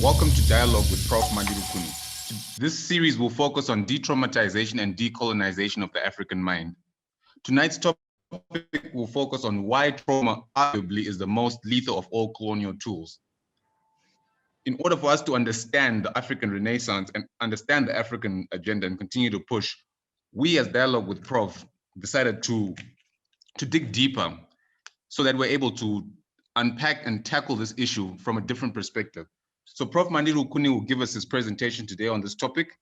Welcome to Dialogue with Prof Mandi Rukuni. This series will focus on de-traumatization and decolonization of the African mind. Tonight's topic will focus on why trauma arguably is the most lethal of all colonial tools. In order for us to understand the African Renaissance and understand the African agenda and continue to push, we as Dialogue with Prof decided to dig deeper so that we're able to unpack and tackle this issue from a different perspective. So Prof Mandi Rukuni will give us his presentation today on this topic.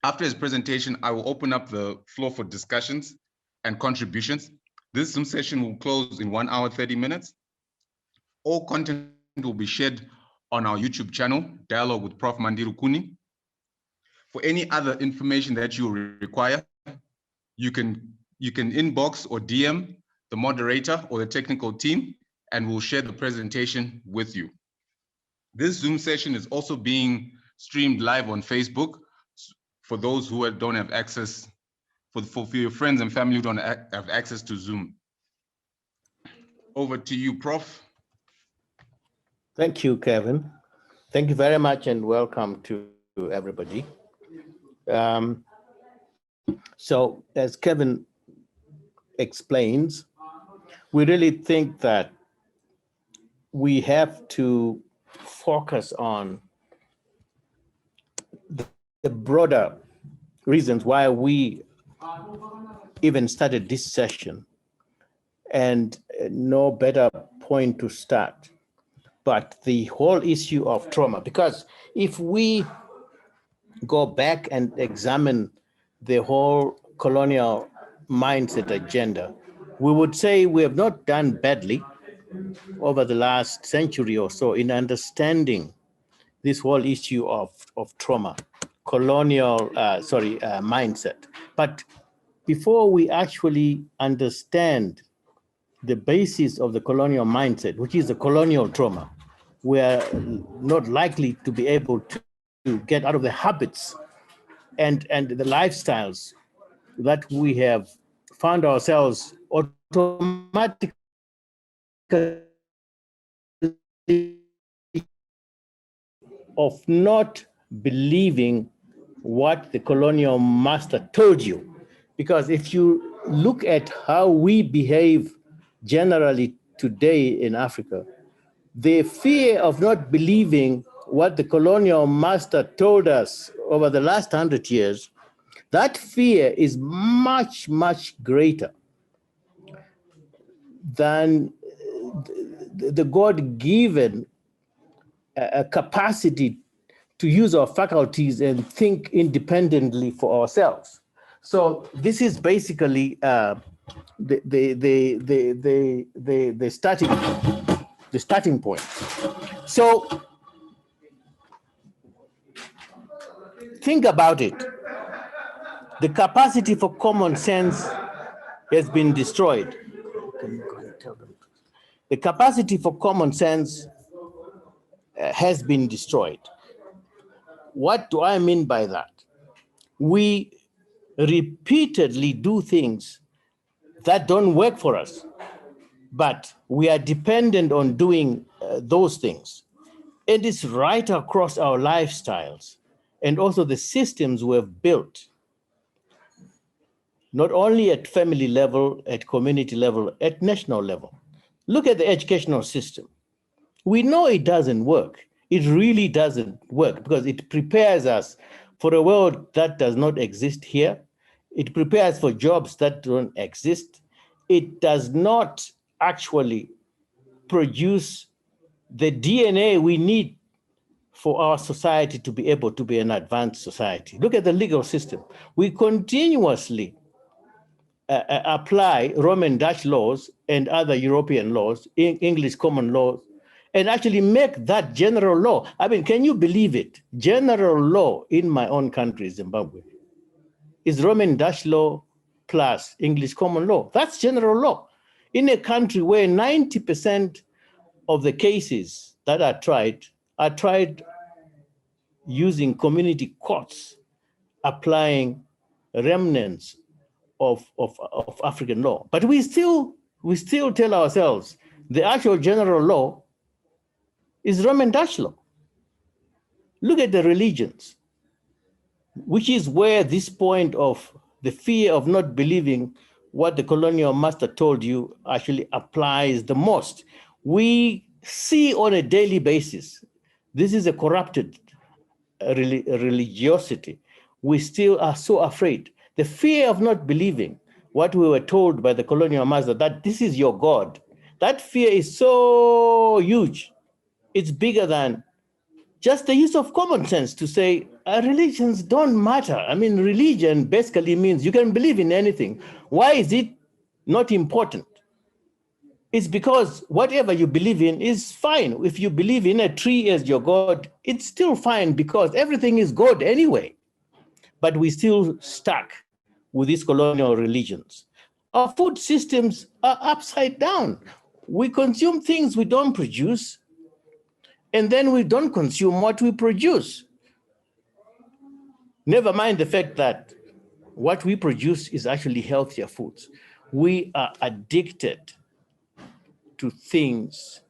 After his presentation, I will open up the floor for discussions and contributions. This Zoom session will close in 1 hour, 30 minutes. All content will be shared on our YouTube channel, Dialogue with Prof Mandi Rukuni. For any other information that you require, you can inbox or DM the moderator or the technical team, and we'll share the presentation with you. This Zoom session is also being streamed live on Facebook for those who don't have access, for your friends and family who don't have access to Zoom. Over to you, Prof. Thank you, Kevin. Thank you very much and welcome to everybody. So as Kevin explains, we really think that we have to focus on the broader reasons why we even started this session, and no better point to start but the whole issue of trauma. Because if we go back and examine the whole colonial mindset agenda, we would say we have not done badly over the last century or so in understanding this whole issue of trauma, colonial mindset. But before we actually understand the basis of the colonial mindset, which is the colonial trauma, we are not likely to be able to get out of the habits and the lifestyles that we have found ourselves automatically of not believing what the colonial master told you. Because if you look at how we behave generally today in Africa, the fear of not believing what the colonial master told us over the last 100 years, that fear is much, much greater than the God-given capacity to use our faculties and think independently for ourselves. So this is basically the starting point. So think about it. The capacity for common sense has been destroyed. The capacity for common sense has been destroyed. What do I mean by that? We repeatedly do things that don't work for us, but we are dependent on doing those things. It is right across our lifestyles and also the systems we have built, not only at family level, at community level, at national level. Look at the educational system. We know it doesn't work. It really doesn't work because it prepares us for a world that does not exist here. It prepares for jobs that don't exist. It does not actually produce the DNA we need for our society to be able to be an advanced society. Look at the legal system. We continuously apply Roman Dutch laws and other European laws, English common laws, and actually make that general law. I mean, can you believe it? General law in my own country, Zimbabwe, is Roman Dutch law plus English common law. That's general law. In a country where 90% of the cases that are tried using community courts, applying remnants of African law. But we still tell ourselves the actual general law is Roman Dutch law. Look at the religions, which is where this point of the fear of not believing what the colonial master told you actually applies the most. We see on a daily basis, this is a corrupted religiosity. We still are so afraid. The fear of not believing what we were told by the colonial master, that this is your God, that fear is so huge. It's bigger than just the use of common sense to say religions don't matter. I mean, religion basically means you can believe in anything. Why is it not important? It's because whatever you believe in is fine. If you believe in a tree as your God, it's still fine because everything is God anyway. But we still stuck with these colonial religions. Our food systems are upside down. We consume things we don't produce, and then we don't consume what we produce. Never mind the fact that what we produce is actually healthier foods. We are addicted to things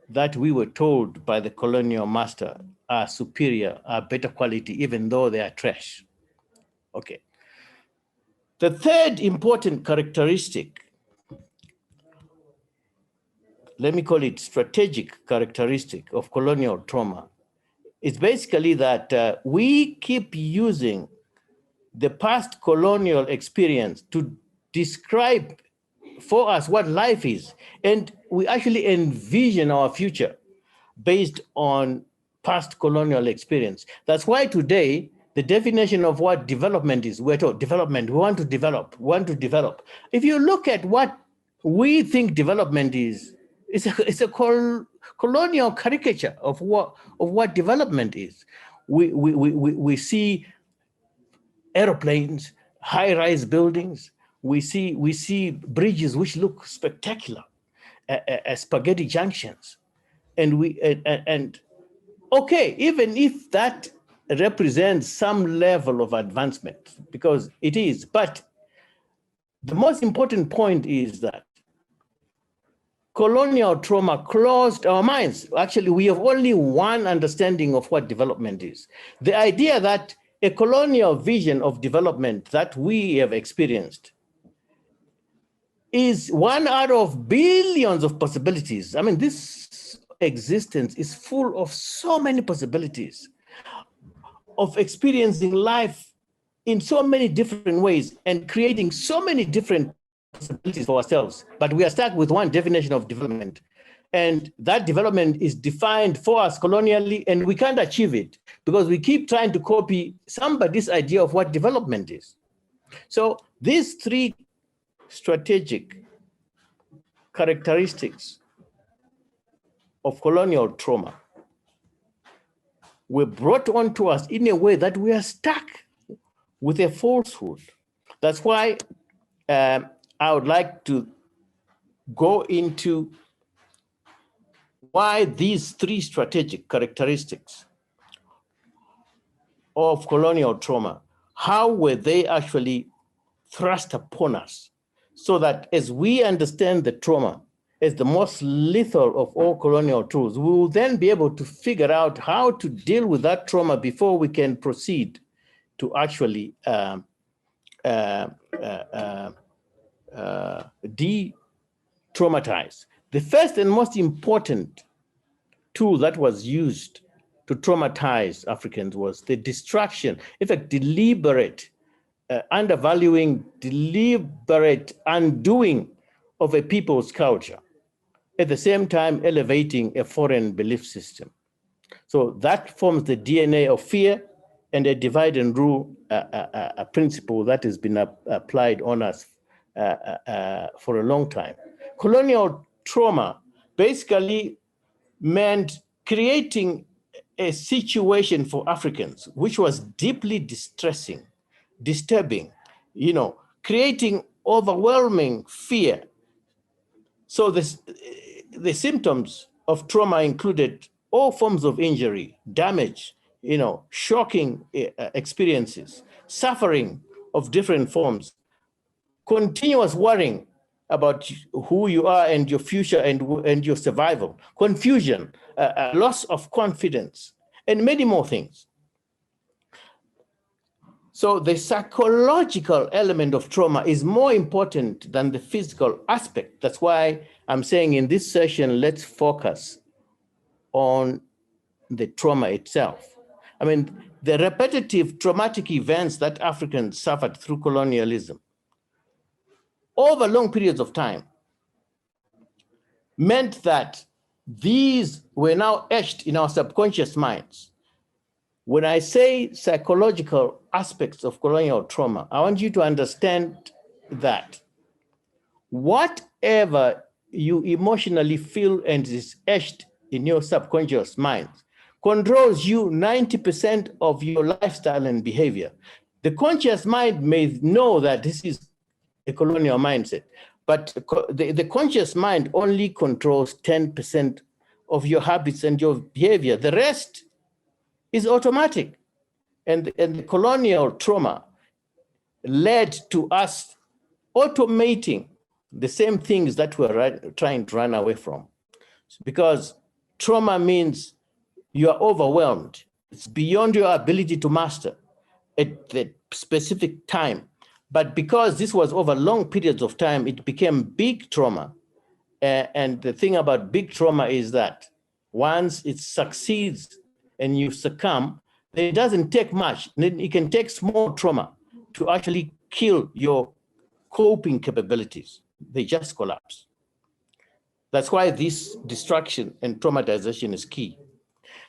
that we were told by the colonial master are superior, are better quality, even though they are trash. Okay. The third important characteristic, let me call it strategic characteristic of colonial trauma, is basically that we keep using the past colonial experience to describe for us what life is. And we actually envision our future based on past colonial experience. That's why today, the definition of what development is, we're told development, we want to develop, we want to develop. If you look at what we think development is, it's a colonial caricature of what development is. We see aeroplanes, high-rise buildings. We see bridges which look spectacular, spaghetti junctions, and okay, even if that represents some level of advancement, because it is, but the most important point is that colonial trauma closed our minds. Actually, we have only one understanding of what development is. The idea that a colonial vision of development that we have experienced is one out of billions of possibilities. I mean, this existence is full of so many possibilities of experiencing life in so many different ways and creating so many different possibilities for ourselves. But we are stuck with one definition of development. And that development is defined for us colonially, and we can't achieve it because we keep trying to copy somebody's idea of what development is. So these three strategic characteristics of colonial trauma were brought onto us in a way that we are stuck with a falsehood. That's why I would like to go into why these three strategic characteristics of colonial trauma, how were they actually thrust upon us, so that as we understand the trauma as the most lethal of all colonial tools, we will then be able to figure out how to deal with that trauma before we can proceed to actually de-traumatize. The first and most important tool that was used to traumatize Africans was the destruction, in fact, deliberate undervaluing, deliberate undoing of a people's culture, at the same time elevating a foreign belief system. So that forms the DNA of fear and a divide and rule a principle that has been applied on us for a long time. Colonial trauma basically meant creating a situation for Africans which was deeply distressing, disturbing, creating overwhelming fear. So the symptoms of trauma included all forms of injury, damage, shocking experiences, suffering of different forms, continuous worrying about who you are and your future and your survival, confusion, loss of confidence, and many more things. So the psychological element of trauma is more important than the physical aspect. That's why I'm saying in this session, let's focus on the trauma itself. I mean, the repetitive traumatic events that Africans suffered through colonialism over long periods of time meant that these were now etched in our subconscious minds. When I say psychological aspects of colonial trauma, I want you to understand that whatever you emotionally feel and is etched in your subconscious mind controls you 90% of your lifestyle and behavior. The conscious mind may know that this is a colonial mindset, but the conscious mind only controls 10% of your habits and your behavior. The rest is automatic. And the colonial trauma led to us automating the same things that we're trying to run away from. Because trauma means you are overwhelmed. It's beyond your ability to master at the specific time. But because this was over long periods of time, it became big trauma. And the thing about big trauma is that once it succeeds and you succumb, it doesn't take much. It can take small trauma to actually kill your coping capabilities. They just collapse. That's why this destruction and traumatization is key.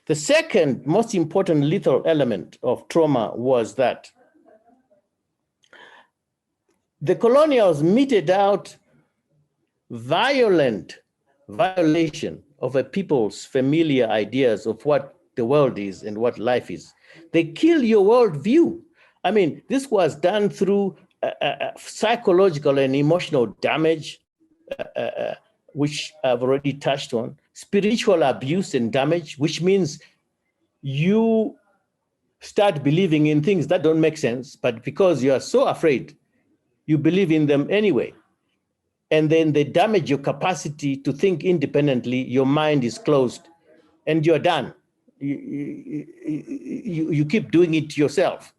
The second most important lethal element of trauma was that the colonials meted out violent violation of a people's familiar ideas of what the world is and what life is. They kill your worldview. I mean, this was done through psychological and emotional damage, which I've already touched on, spiritual abuse and damage, which means you start believing in things that don't make sense, but because you are so afraid, you believe in them anyway. And then they damage your capacity to think independently. Your mind is closed and you're done. You keep doing it yourself.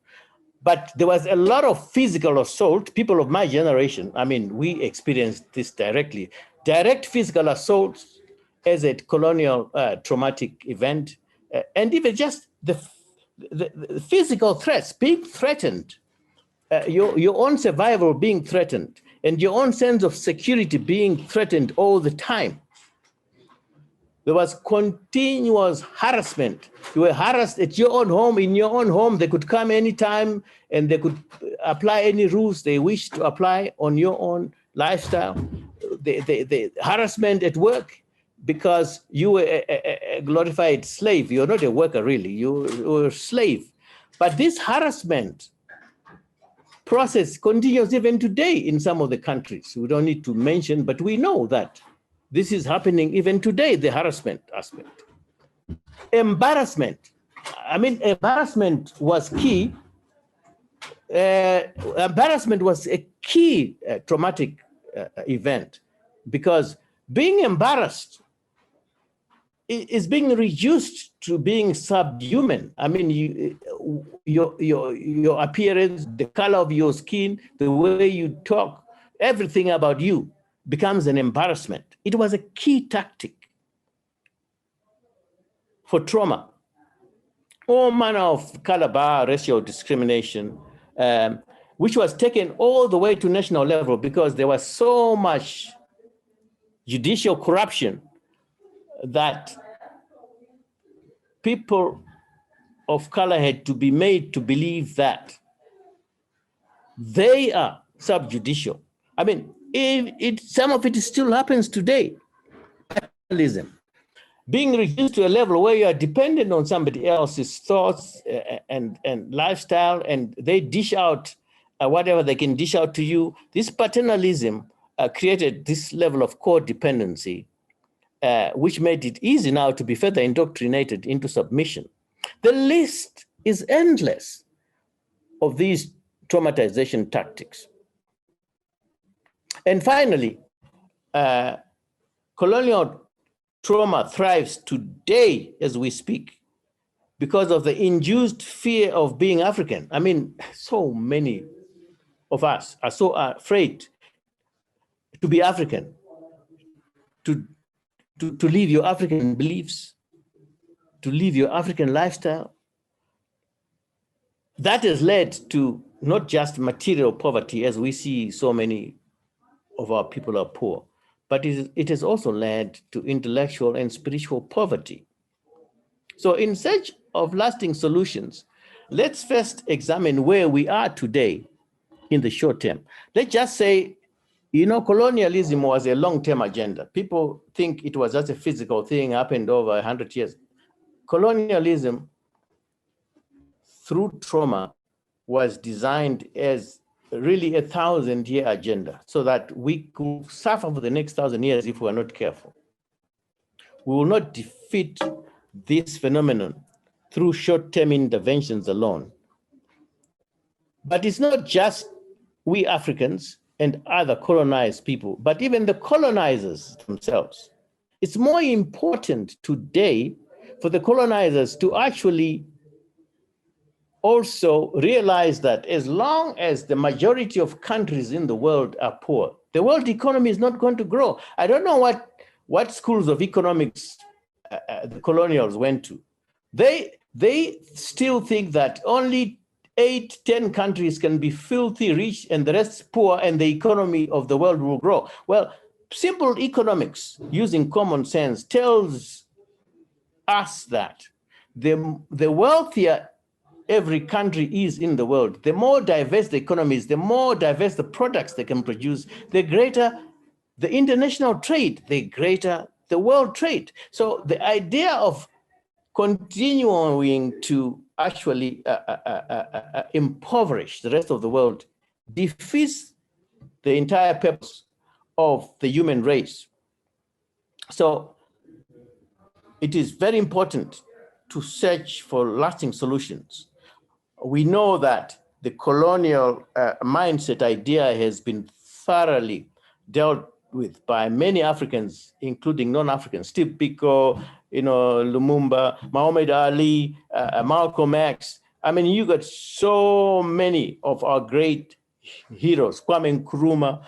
But there was a lot of physical assault. People of my generation, I mean, we experienced this directly. Direct physical assaults as a colonial traumatic event, and even just the physical threats, being threatened, your own survival being threatened, and your own sense of security being threatened all the time. There was continuous harassment. You were harassed at your own home, in your own home. They could come anytime and they could apply any rules they wish to apply on your own lifestyle. The harassment at work, because you were a glorified slave. You're not a worker, really. You were a slave. But this harassment process continues even today in some of the countries. We don't need to mention, but we know that this is happening even today, the harassment aspect. Embarrassment. I mean, embarrassment was key. Embarrassment was a key traumatic event, because being embarrassed is being reduced to being subhuman. I mean, your appearance, the color of your skin, the way you talk, everything about you becomes an embarrassment. It was a key tactic for trauma. All manner of color bar, racial discrimination, which was taken all the way to national level because there was so much judicial corruption that people of color had to be made to believe that they are subjudicial. I mean, some of it still happens today. Being reduced to a level where you are dependent on somebody else's thoughts and lifestyle, and they dish out whatever they can dish out to you. This paternalism created this level of codependency, which made it easy now to be further indoctrinated into submission. The list is endless of these traumatization tactics. And finally, colonial trauma thrives today as we speak because of the induced fear of being African. I mean, so many of us are so afraid to be African, to live your African beliefs, to live your African lifestyle. That has led to not just material poverty, as we see so many of our people are poor, but it has also led to intellectual and spiritual poverty. So in search of lasting solutions, let's first examine where we are today in the short term. Let's just say, colonialism was a long-term agenda. People think it was just a physical thing, happened over 100 years. Colonialism, through trauma, was designed as really a 1,000-year agenda so that we could suffer for the next 1,000 years if we are not careful. We will not defeat this phenomenon through short-term interventions alone. But it's not just we Africans and other colonized people, but even the colonizers themselves. It's more important today for the colonizers to actually also realize that as long as the majority of countries in the world are poor, the world economy is not going to grow. I don't know what schools of economics the colonials went to. They still think that only 8, 10 countries can be filthy rich and the rest poor, and the economy of the world will grow. Well, simple economics using common sense tells us that the wealthier every country is in the world, the more diverse the economy is, the more diverse the products they can produce, the greater the international trade, the greater the world trade. So the idea of continuing to actually impoverish the rest of the world defeats the entire purpose of the human race. So it is very important to search for lasting solutions. We know that the colonial mindset idea has been thoroughly dealt with by many Africans, including non-Africans, Steve Biko, Lumumba, Muhammad Ali, Malcolm X. I mean, you got so many of our great heroes, Kwame Nkrumah,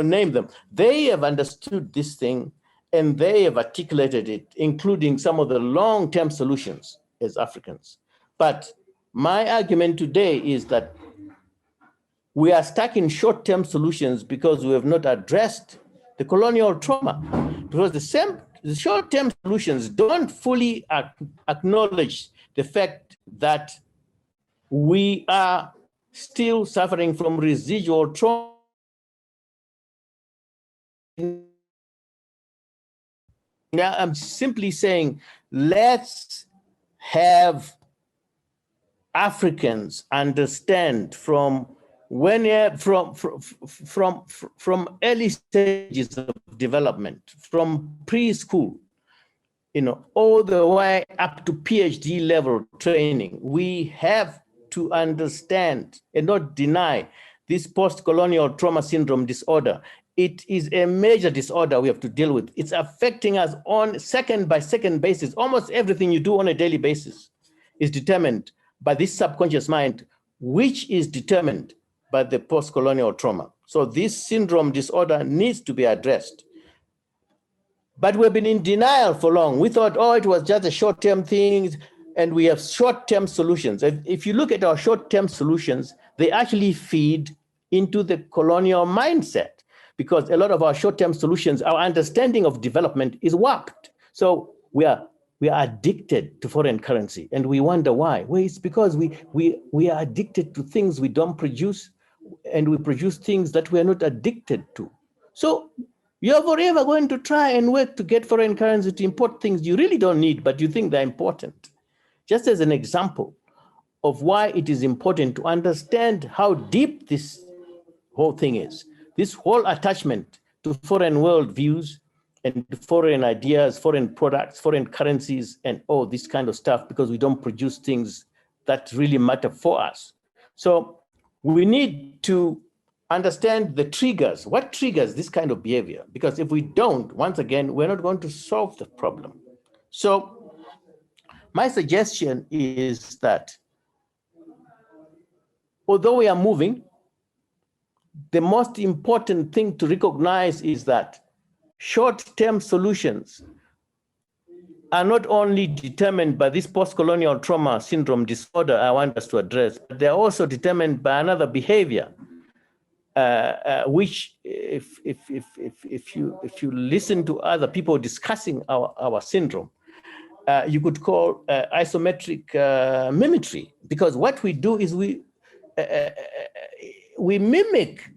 name them. They have understood this thing and they have articulated it, including some of the long-term solutions as Africans. But my argument today is that we are stuck in short-term solutions because we have not addressed the colonial trauma. Because the short-term solutions don't fully acknowledge the fact that we are still suffering from residual trauma. Now, I'm simply saying, let's have Africans understand from early stages of development, from preschool, all the way up to PhD level training. We have to understand and not deny this post-colonial trauma syndrome disorder. It is a major disorder we have to deal with. It's affecting us on second-by-second basis. Almost everything you do on a daily basis is determined by this subconscious mind, which is determined by the post-colonial trauma. So this syndrome disorder needs to be addressed. But we've been in denial for long. We thought, it was just a short-term thing, and we have short-term solutions. If you look at our short-term solutions, they actually feed into the colonial mindset, because a lot of our short-term solutions, our understanding of development is warped. So we are addicted to foreign currency, and we wonder why. Well, it's because we are addicted to things we don't produce, and we produce things that we are not addicted to. So you're forever going to try and work to get foreign currency to import things you really don't need, but you think they're important. Just as an example of why it is important to understand how deep this whole thing is, this whole attachment to foreign world views and foreign ideas, foreign products, foreign currencies, and all this kind of stuff, because we don't produce things that really matter for us. So we need to understand the triggers. What triggers this kind of behavior? Because if we don't, once again, we're not going to solve the problem. So my suggestion is that although we are moving, the most important thing to recognize is that short-term solutions are not only determined by this post-colonial trauma syndrome disorder I want us to address, but they're also determined by another behavior, which if you listen to other people discussing our syndrome, you could call isometric mimicry, because what we do is we mimic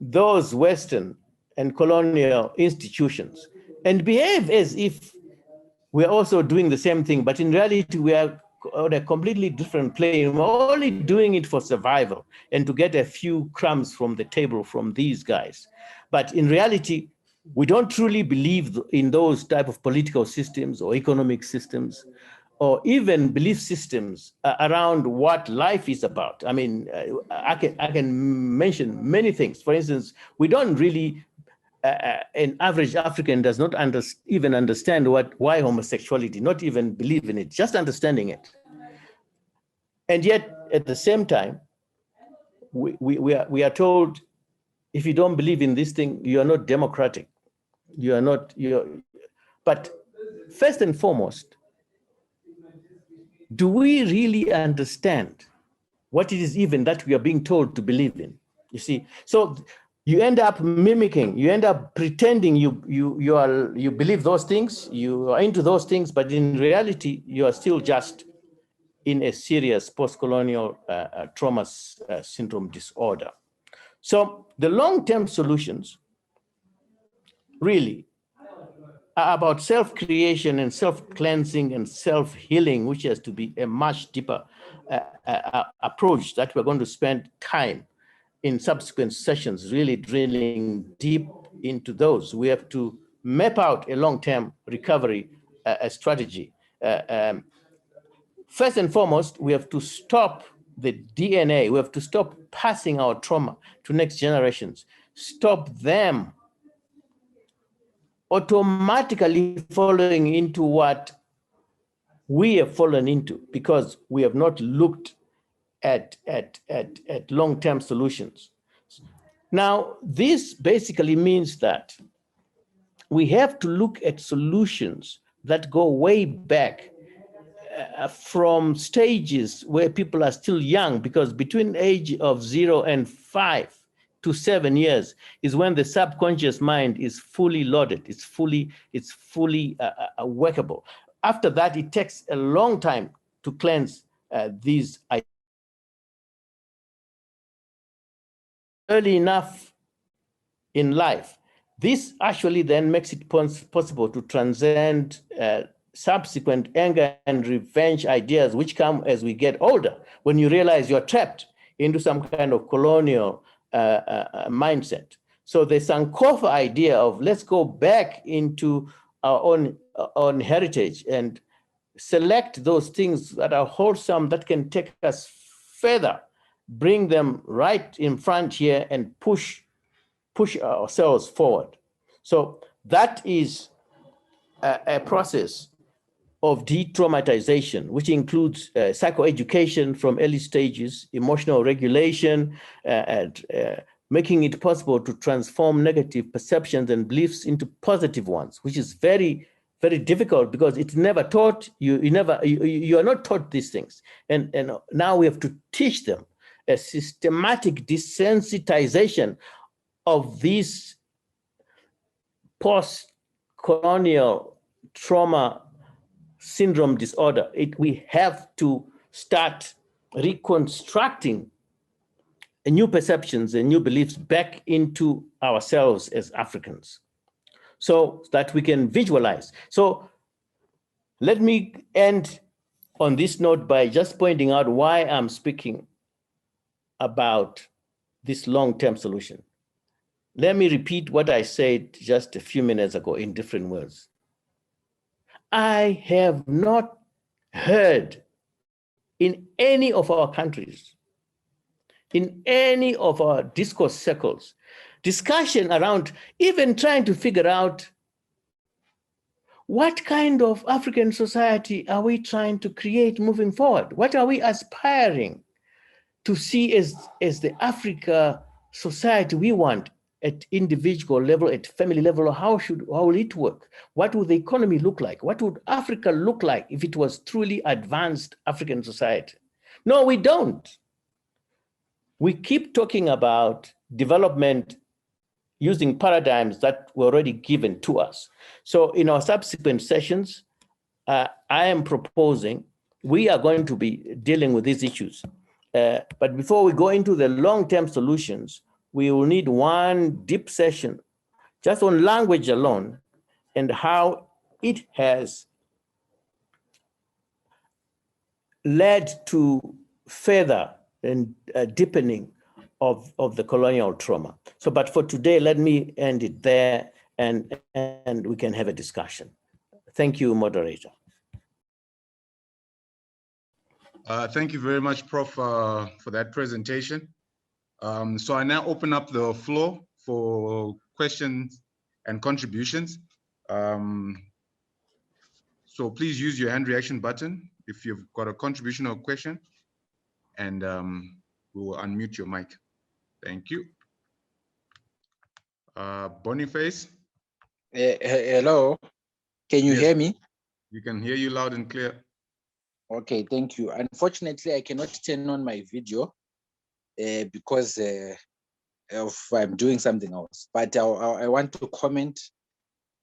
those Western and colonial institutions and behave as if we're also doing the same thing, but in reality, we are on a completely different plane. We're only doing it for survival and to get a few crumbs from the table from these guys. But in reality, we don't truly believe in those type of political systems or economic systems or even belief systems around what life is about. I mean, I can mention many things. For instance, we don't really an average African does not even understand why homosexuality, not even believe in it, just understanding it. And yet, at the same time, we are told, if you don't believe in this thing, you are not democratic. You are not, but first and foremost, do we really understand what it is even that we are being told to believe in? You see, so you end up mimicking, you end up pretending you believe those things, you are into those things, but in reality, you are still just in a serious post-colonial trauma syndrome disorder. So the long-term solutions really are about self-creation and self-cleansing and self-healing, which has to be a much deeper approach that we're going to spend time in subsequent sessions, really drilling deep into those. We have to map out a long-term recovery strategy. First and foremost, we have to stop the DNA. We have to stop passing our trauma to next generations. Stop them automatically following into what we have fallen into because we have not looked at long-term solutions. Now, this basically means that we have to look at solutions that go way back from stages where people are still young, because between age of 0 and 5 to 7 years is when the subconscious mind is fully loaded, it's fully workable. After that, it takes a long time to cleanse these ideas. Early enough in life, this actually then makes it possible to transcend subsequent anger and revenge ideas which come as we get older, when you realize you're trapped into some kind of colonial mindset. So the Sankofa idea of let's go back into our own heritage and select those things that are wholesome, that can take us further, bring them right in front here and push ourselves forward. So that is a process of de-traumatization, which includes psychoeducation from early stages, emotional regulation, and making it possible to transform negative perceptions and beliefs into positive ones, which is very, very difficult because it's never taught. You are not taught these things. And now we have to teach them a systematic desensitization of these post-colonial trauma syndrome disorder. We have to start reconstructing new perceptions and new beliefs back into ourselves as Africans so that we can visualize. So let me end on this note by just pointing out why I'm speaking about this long-term solution. Let me repeat what I said just a few minutes ago in different words. I have not heard in any of our countries, in any of our discourse circles, discussion around even trying to figure out what kind of African society are we trying to create moving forward? What are we aspiring to see as the Africa society we want at individual level, at family level? How will it work? What would the economy look like? What would Africa look like if it was truly advanced African society? No, we don't. We keep talking about development using paradigms that were already given to us. So in our subsequent sessions, I am proposing we are going to be dealing with these issues. But before we go into the long-term solutions, we will need one deep session just on language alone and how it has led to further and deepening of the colonial trauma. So, but for today, let me end it there and we can have a discussion. Thank you, moderator. Thank you very much, Prof, for that presentation. So I now open up the floor for questions and contributions. So please use your hand reaction button if you've got a contribution or question, and we will unmute your mic. Thank you. Boniface? Hello, can you hear me? We can hear you loud and clear. Okay, thank you. Unfortunately, I cannot turn on my video because I'm doing something else. But I want to comment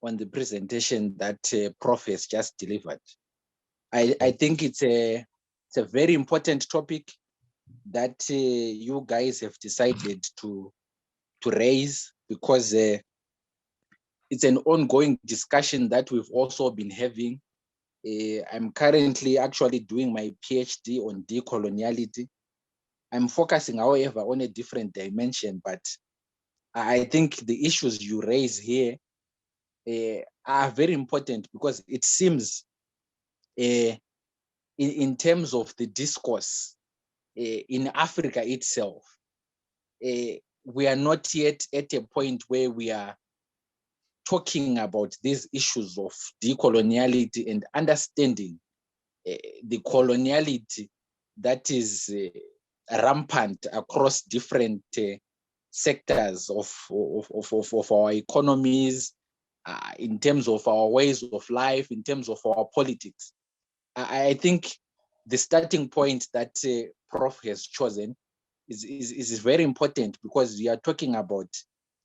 on the presentation that Prof has just delivered. I think it's a very important topic that you guys have decided to raise, because it's an ongoing discussion that we've also been having. I'm currently actually doing my PhD on decoloniality. I'm focusing, however, on a different dimension, but I think the issues you raise here are very important, because it seems in terms of the discourse in Africa itself, we are not yet at a point where we are talking about these issues of decoloniality and understanding the coloniality that is rampant across different sectors of our economies, in terms of our ways of life, in terms of our politics. I think the starting point that Prof has chosen is very important, because we are talking about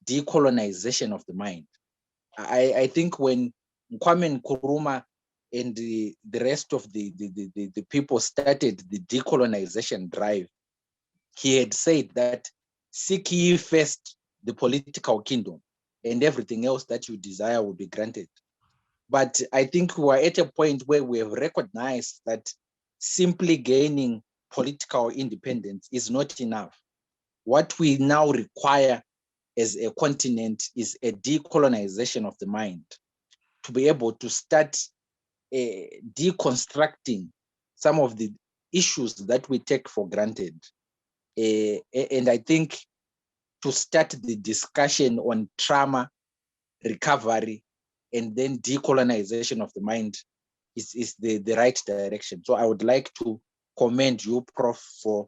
decolonization of the mind. I think when Kwame Nkrumah and the rest of the people started the decolonization drive, he had said that seek ye first the political kingdom, and everything else that you desire will be granted. But I think we are at a point where we have recognized that simply gaining political independence is not enough. What we now require as a continent is a decolonization of the mind, to be able to start deconstructing some of the issues that we take for granted. And I think to start the discussion on trauma, recovery, and then decolonization of the mind is the right direction. So I would like to commend you, Prof, for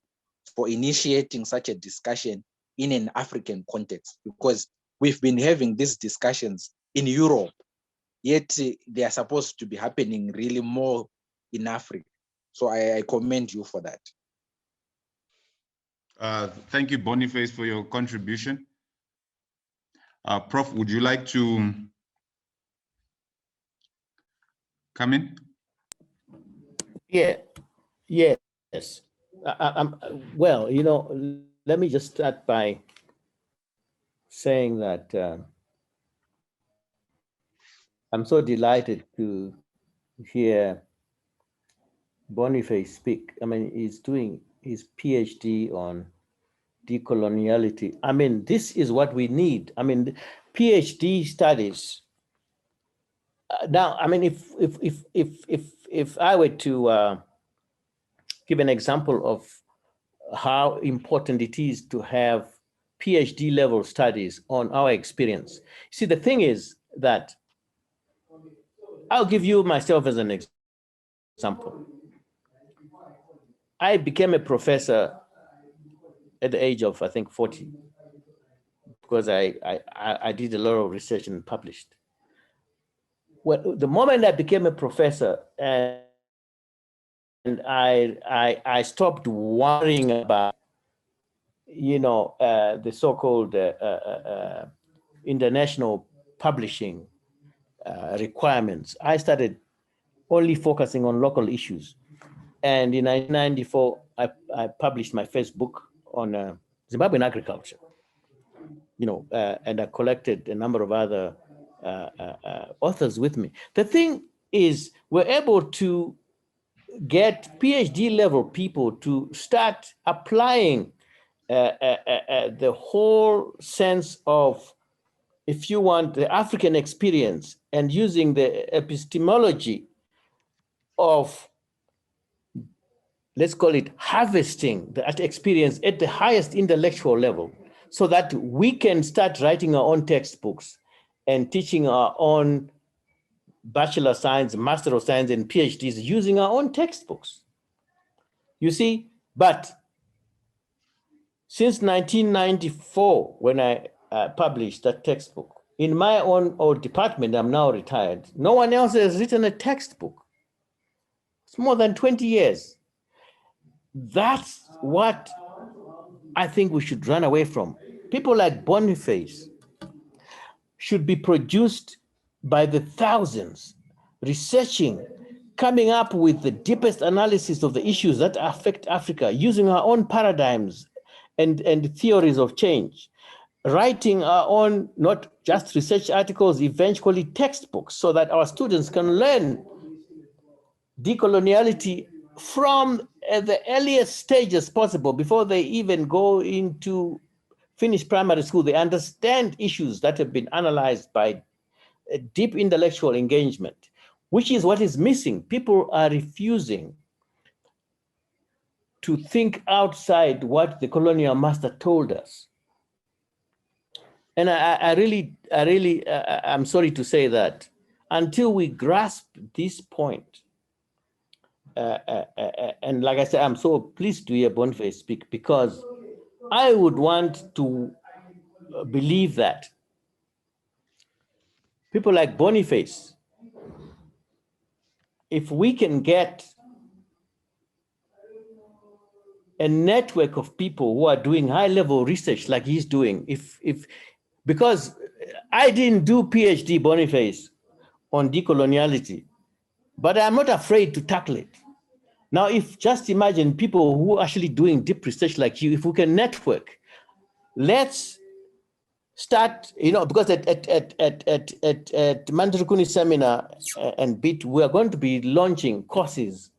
initiating such a discussion in an African context, because we've been having these discussions in Europe, yet they are supposed to be happening really more in Africa. So I commend you for that. Thank you, Boniface, for your contribution. Prof, would you like to come in? Yeah, yes. Well, you know, let me just start by saying that I'm so delighted to hear Boniface speak. I mean, he's doing his PhD on decoloniality. I mean, this is what we need. I mean, PhD studies. Now, I mean, if I were to give an example of how important it is to have PhD level studies on our experience. See, the thing is that I'll give you myself as an example. I became a professor at the age of, I think, 40, because I did a lot of research and published. Well, the moment I became a professor and I stopped worrying about, the so-called international publishing requirements, I started only focusing on local issues. And in 1994, I published my first book on Zimbabwean agriculture, and I collected a number of other authors with me. The thing is, we're able to get PhD level people to start applying the whole sense of, if you want, the African experience, and using the epistemology of, let's call it, harvesting that experience at the highest intellectual level, so that we can start writing our own textbooks and teaching our own Bachelor of Science, Master of Science, and PhDs using our own textbooks. You see, but since 1994, when I published that textbook, in my own old department, I'm now retired, no one else has written a textbook. It's more than 20 years. That's what I think we should run away from. People like Boniface should be produced by the thousands, researching, coming up with the deepest analysis of the issues that affect Africa, using our own paradigms and theories of change, writing our own, not just research articles, eventually textbooks, so that our students can learn decoloniality from the earliest stages possible, before they even go into finish primary school. They understand issues that have been analyzed by a deep intellectual engagement, which is what is missing. People are refusing to think outside what the colonial master told us. And I'm sorry to say that until we grasp this point, and like I said, I'm so pleased to hear Boniface speak, because I would want to believe that people like Boniface, if we can get a network of people who are doing high-level research like he's doing, because I didn't do PhD, Boniface, on decoloniality, but I'm not afraid to tackle it. Now, just imagine people who are actually doing deep research like you, if we can network, let's start, because at Mandi Rukuni seminar and BIT, we are going to be launching courses,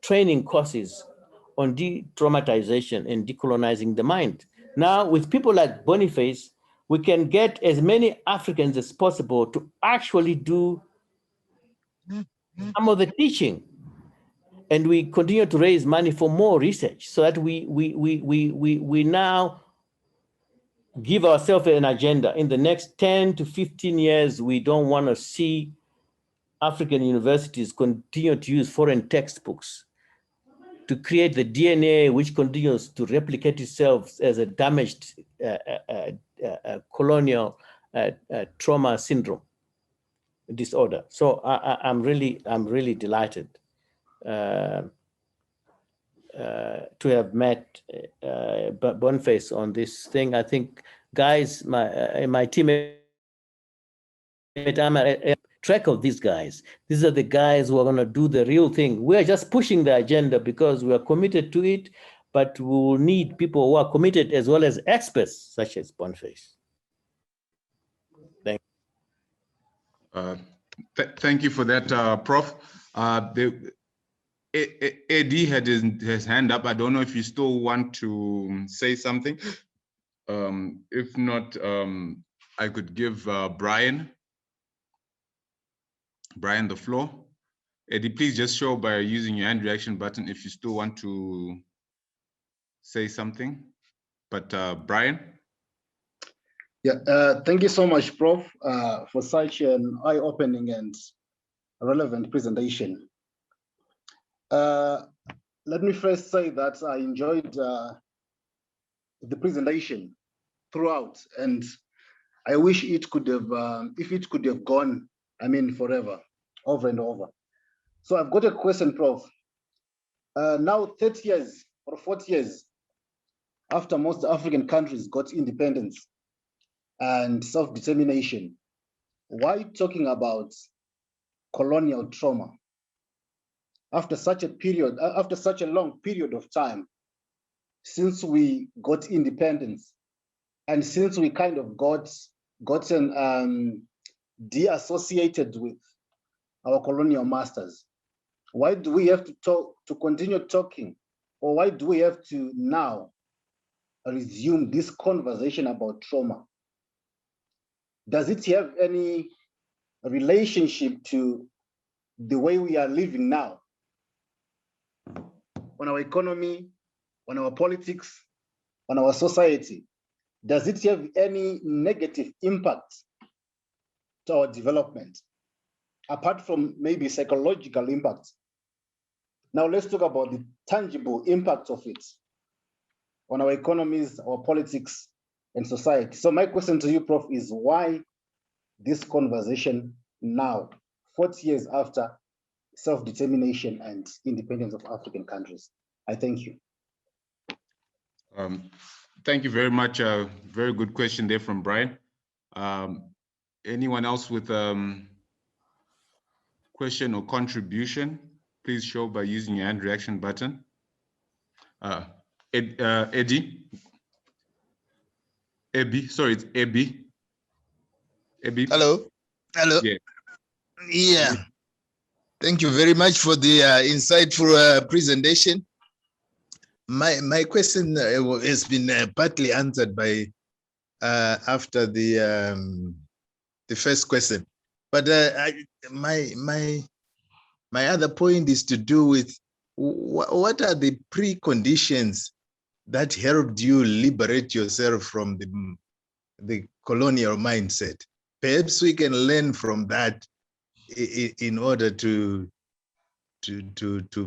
training courses on de-traumatization and decolonizing the mind. Now, with people like Boniface, we can get as many Africans as possible to actually do some of the teaching. And we continue to raise money for more research, so that we now give ourselves an agenda. In the next 10 to 15 years, we don't want to see African universities continue to use foreign textbooks to create the DNA which continues to replicate itself as a damaged colonial trauma syndrome disorder. So I'm really delighted to have met Boniface on this thing. I think, guys, my teammate, I'm a track of these guys. These are the guys who are going to do the real thing. We're just pushing the agenda because we are committed to it, but we will need people who are committed as well as experts such as Boniface. Thank you. Thank you for that, Prof. Eddie had his hand up. I don't know if you still want to say something. If not, I could give Brian the floor. Eddie, please just show by using your hand reaction button if you still want to say something. But Brian? Yeah, thank you so much, Prof, for such an eye-opening and relevant presentation. Let me first say that I enjoyed the presentation throughout, and I wish it could have, if it could have gone, I mean, forever, over and over. So I've got a question, Prof. Now 30 years or 40 years after most African countries got independence and self-determination, why talking about colonial trauma after such a period, after such a long period of time since we got independence and since we kind of gotten de-associated with our colonial masters? Why do we have to continue talking, or why do we have to now resume this conversation about trauma? Does it have any relationship to the way we are living now, on our economy, on our politics, on our society? Does it have any negative impact to our development, apart from maybe psychological impact? Now let's talk about the tangible impact of it on our economies, our politics, and society. So my question to you, Prof, is why this conversation now, 40 years after self-determination and independence of African countries? I thank you. Thank you very much. Very good question there from Brian. Anyone else with question or contribution, please show by using your hand reaction button. Eddie? Ebby, sorry, it's Ebby. Ebby. Hello. Hello. Yeah. Yeah. Thank you very much for the insightful presentation. My question has been partly answered by after the first question, but my other point is to do with what are the preconditions that helped you liberate yourself from the colonial mindset? Perhaps we can learn from that in order to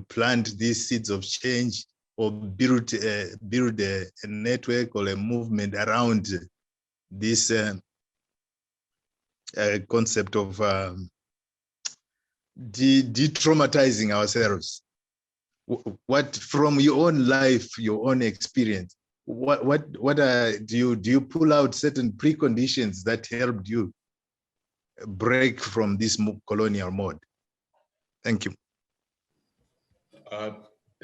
plant these seeds of change, or build a network or a movement around this concept of de-traumatizing ourselves. What, from your own life, your own experience, do you pull out certain preconditions that helped you break from this colonial mode? Thank you.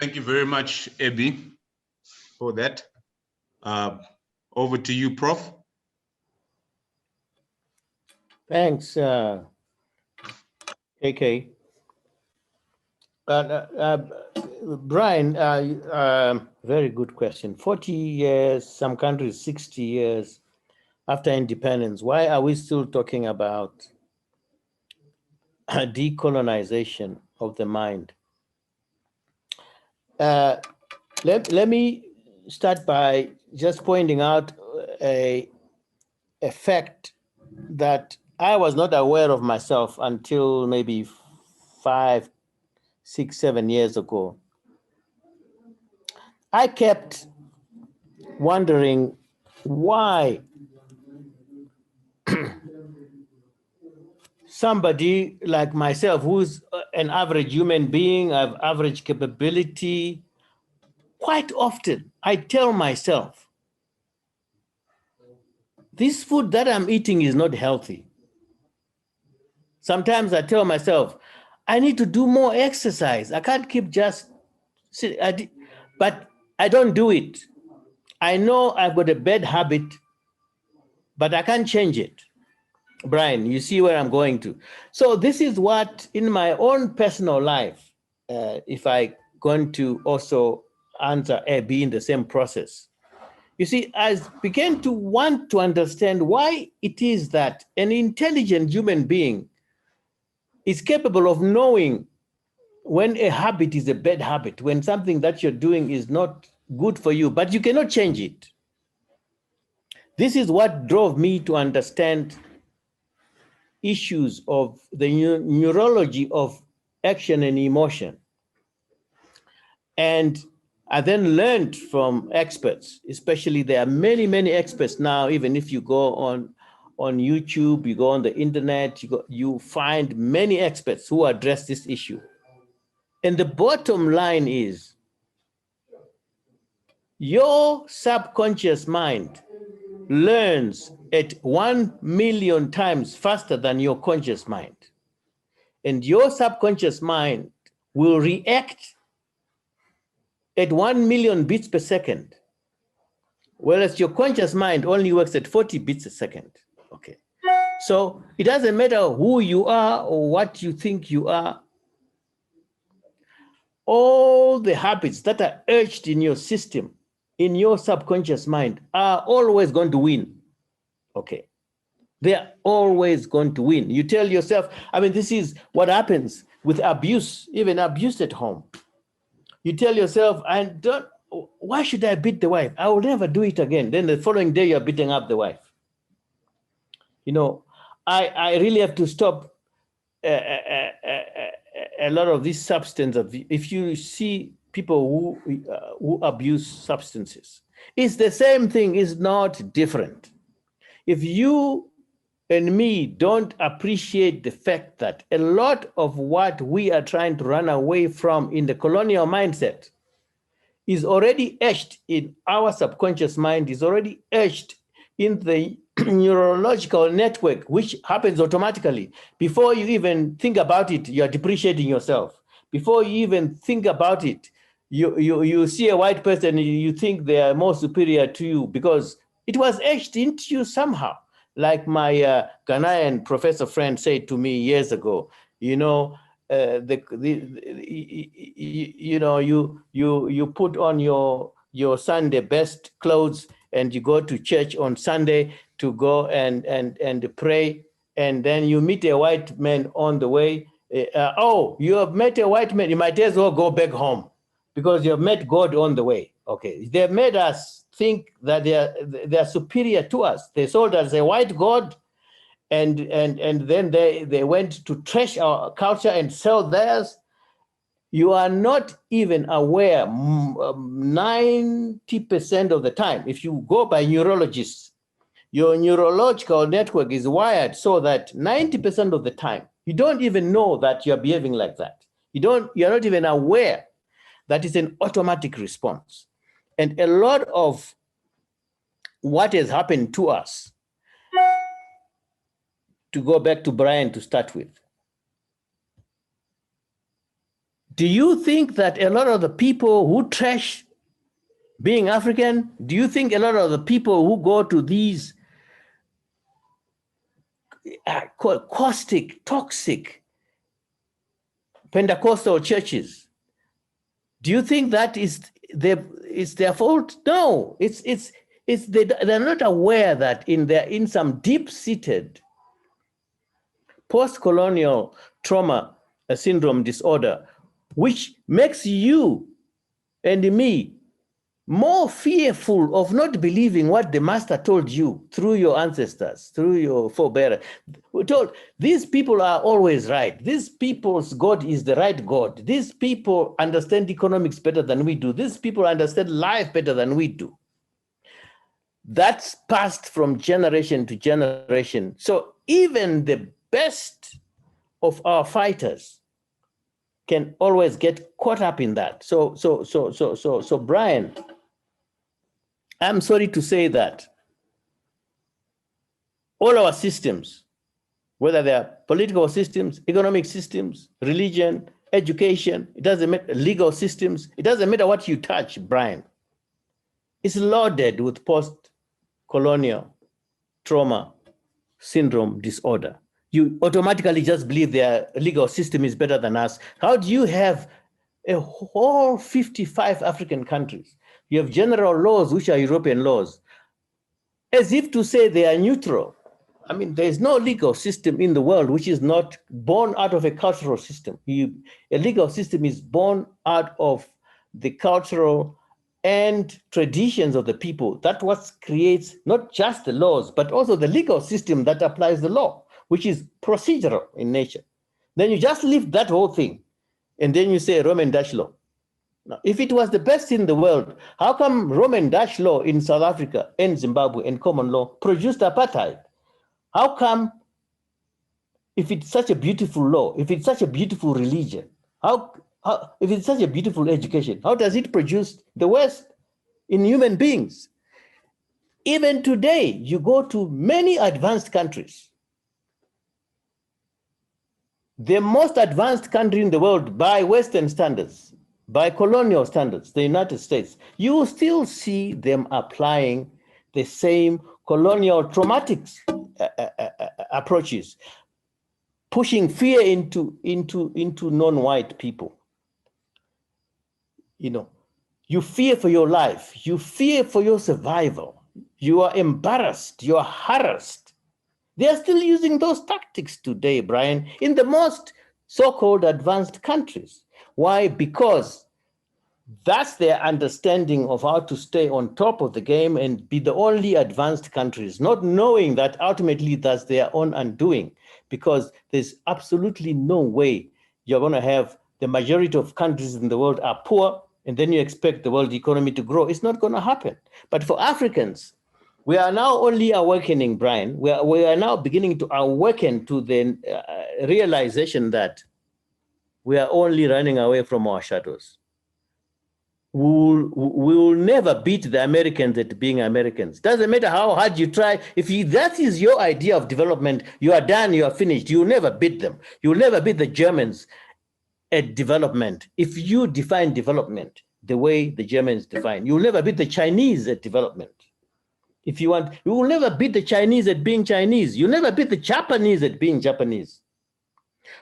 Thank you very much, Ebby, for that. Over to you, Prof. Thanks, AK. Brian, very good question. 40 years, some countries 60 years after independence, why are we still talking about decolonization of the mind? Let me start by just pointing out a fact that I was not aware of myself until maybe 5, 6, 7 years ago. I kept wondering why somebody like myself, who's an average human being, I have average capability, quite often I tell myself, this food that I'm eating is not healthy. Sometimes I tell myself, I need to do more exercise. I can't keep just sitting, but I don't do it. I know I've got a bad habit, but I can't change it. Brian, you see where I'm going to. So this is what, in my own personal life, if I going to also answer A, B in the same process. You see, I began to want to understand why it is that an intelligent human being is capable of knowing when a habit is a bad habit, when something that you're doing is not good for you, but you cannot change it. This is what drove me to understand issues of the neurology of action and emotion. And I then learned from experts, especially there are many, many experts now, even if you go on YouTube, you go on the internet, you find many experts who address this issue. And the bottom line is, your subconscious mind learns at 1 million times faster than your conscious mind. And your subconscious mind will react at 1 million beats per second, whereas your conscious mind only works at 40 beats a second. Okay. So it doesn't matter who you are or what you think you are. All the habits that are urged in your system, in your subconscious mind, are always going to win. Okay. They're always going to win. You tell yourself, I mean, this is what happens with abuse, even abuse at home. You tell yourself, why should I beat the wife? I will never do it again. Then the following day, you're beating up the wife. You know, I really have to stop a lot of this substance. If you see people who abuse substances, it's the same thing, it's not different. If you and me don't appreciate the fact that a lot of what we are trying to run away from in the colonial mindset is already etched in our subconscious mind, is already etched in the neurological network, which happens automatically. Before you even think about it, you're depreciating yourself. Before you even think about it, you see a white person, you think they are more superior to you because it was etched into you somehow. Like my Ghanaian professor friend said to me years ago, you know, you put on your Sunday best clothes and you go to church on Sunday to go and pray, and then you meet a white man on the way. Oh, you have met a white man, you might as well go back home because you have met God on the way. Okay, they made us think that they are superior to us. They sold us a white God, and then they went to trash our culture and sell theirs. You are not even aware 90% of the time. If you go by neurologists, your neurological network is wired so that 90% of the time, you don't even know that you're behaving like that. You're not even aware that it's an automatic response. And a lot of what has happened to us, to go back to Brian to start with, do you think that a lot of the people who trash being African, do you think a lot of the people who go to these caustic, toxic Pentecostal churches, do you think that is their fault? No, they're not aware that in some deep-seated post-colonial trauma syndrome disorder, which makes you and me more fearful of not believing what the master told you through your ancestors, through your forebearers. We're told these people are always right. These people's God is the right God. These people understand economics better than we do. These people understand life better than we do. That's passed from generation to generation. So even the best of our fighters can always get caught up in that. So Brian, I'm sorry to say that all our systems, whether they are political systems, economic systems, religion, education, it doesn't matter, legal systems, it doesn't matter what you touch, Brian. It's loaded with post-colonial trauma syndrome disorder. You automatically just believe their legal system is better than us. How do you have a whole 55 African countries? You have general laws, which are European laws, as if to say they are neutral. I mean, there is no legal system in the world which is not born out of a cultural system. A legal system is born out of the cultural and traditions of the people. That's what creates not just the laws, but also the legal system that applies the law. which is procedural in nature. Then you just lift that whole thing, and then you say Roman Dutch law. Now, if it was the best in the world, how come Roman Dutch law in South Africa and Zimbabwe and common law produced apartheid? How come, if it's such a beautiful law, if it's such a beautiful religion, if it's such a beautiful education, how does it produce the West in human beings? Even today, you go to many advanced countries. The most advanced country in the world by Western standards, by colonial standards, the United States, you will still see them applying the same colonial traumatic approaches, pushing fear into non-white people. You know, you fear for your life, you fear for your survival, you are embarrassed, you are harassed. They are still using those tactics today, Brian, in the most so-called advanced countries. Why? Because that's their understanding of how to stay on top of the game and be the only advanced countries, not knowing that ultimately that's their own undoing, because there's absolutely no way you're going to have the majority of countries in the world are poor, and then you expect the world economy to grow. It's not going to happen. But for Africans, we are now only awakening, Brian. We are now beginning to awaken to the realization that we are only running away from our shadows. We will never beat the Americans at being Americans. Doesn't matter how hard you try. If that is your idea of development, you are done, you are finished. You will never beat them. You will never beat the Germans at development. If you define development the way the Germans define, you will never beat the Chinese at development. If you want, you will never beat the Chinese at being Chinese. You'll never beat the Japanese at being Japanese.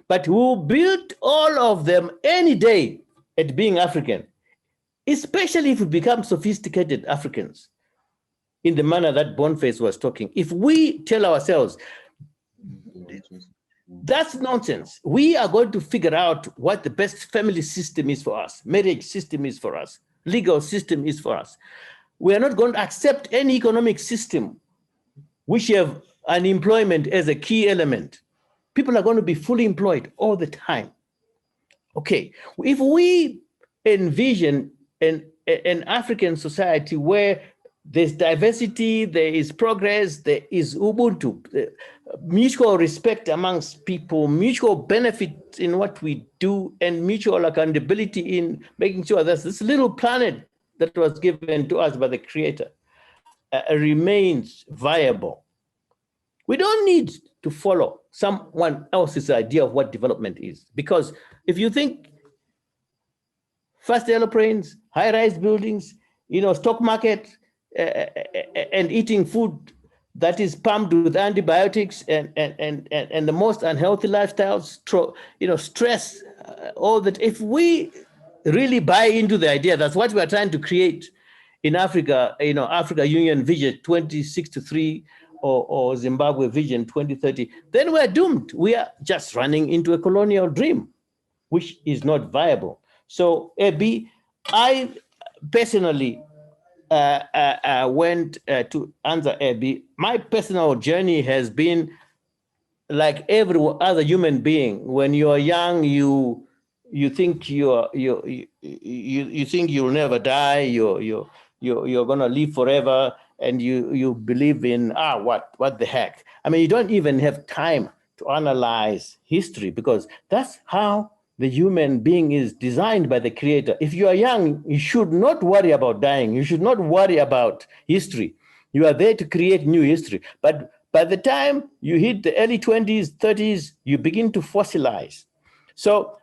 But we'll beat all of them any day at being African, especially if we become sophisticated Africans in the manner that Boniface was talking. If we tell ourselves, that's nonsense, we are going to figure out what the best family system is for us, marriage system is for us, legal system is for us. We are not going to accept any economic system which have unemployment as a key element. People are going to be fully employed all the time. Okay, if we envision an African society where there's diversity, there is progress, there is Ubuntu, mutual respect amongst people, mutual benefit in what we do, and mutual accountability in making sure that this little planet that was given to us by the Creator remains viable. We don't need to follow someone else's idea of what development is, because if you think fast airplanes, high-rise buildings, stock market, and eating food that is pumped with antibiotics and the most unhealthy lifestyles, stress, all that. If we really buy into the idea that's what we are trying to create in Africa, Africa Union Vision 2063 or Zimbabwe Vision 2030, then we're doomed. We are just running into a colonial dream, which is not viable. So, Abby, I personally went to answer Abby. My personal journey has been like every other human being. When you're young, you think you think you'll never die. You're gonna live forever, and you believe in what the heck. I mean, you don't even have time to analyze history, because that's how the human being is designed by the Creator. If you are young, you should not worry about dying. You should not worry about history. You are there to create new history. But by the time you hit the early 20s, 30s, you begin to fossilize. So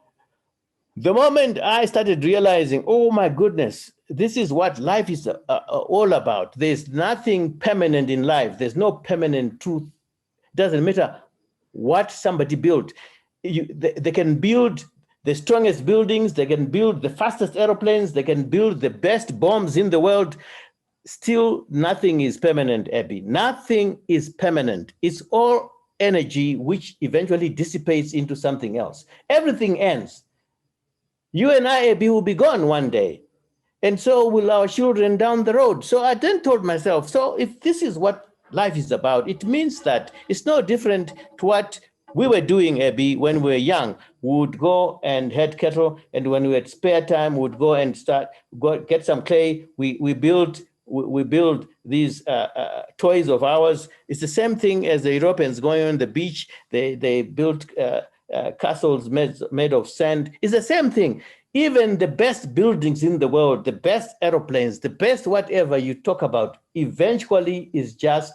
the moment I started realizing, oh my goodness, this is what life is all about. There's nothing permanent in life. There's no permanent truth. It doesn't matter what somebody built. They can build the strongest buildings, they can build the fastest airplanes, they can build the best bombs in the world. Still, nothing is permanent, Abby. Nothing is permanent. It's all energy which eventually dissipates into something else. Everything ends. You and I, Abby, will be gone one day. And so will our children down the road. So I then told myself, so if this is what life is about. It means that it's no different to what we were doing, Abby, when we were young. We would go and head cattle, and when we had spare time, we would go and get some clay. We build these toys of ours. It's the same thing as the Europeans going on the beach. They built castles made of sand. It's the same thing. Even the best buildings in the world, the best aeroplanes, the best whatever you talk about, eventually is just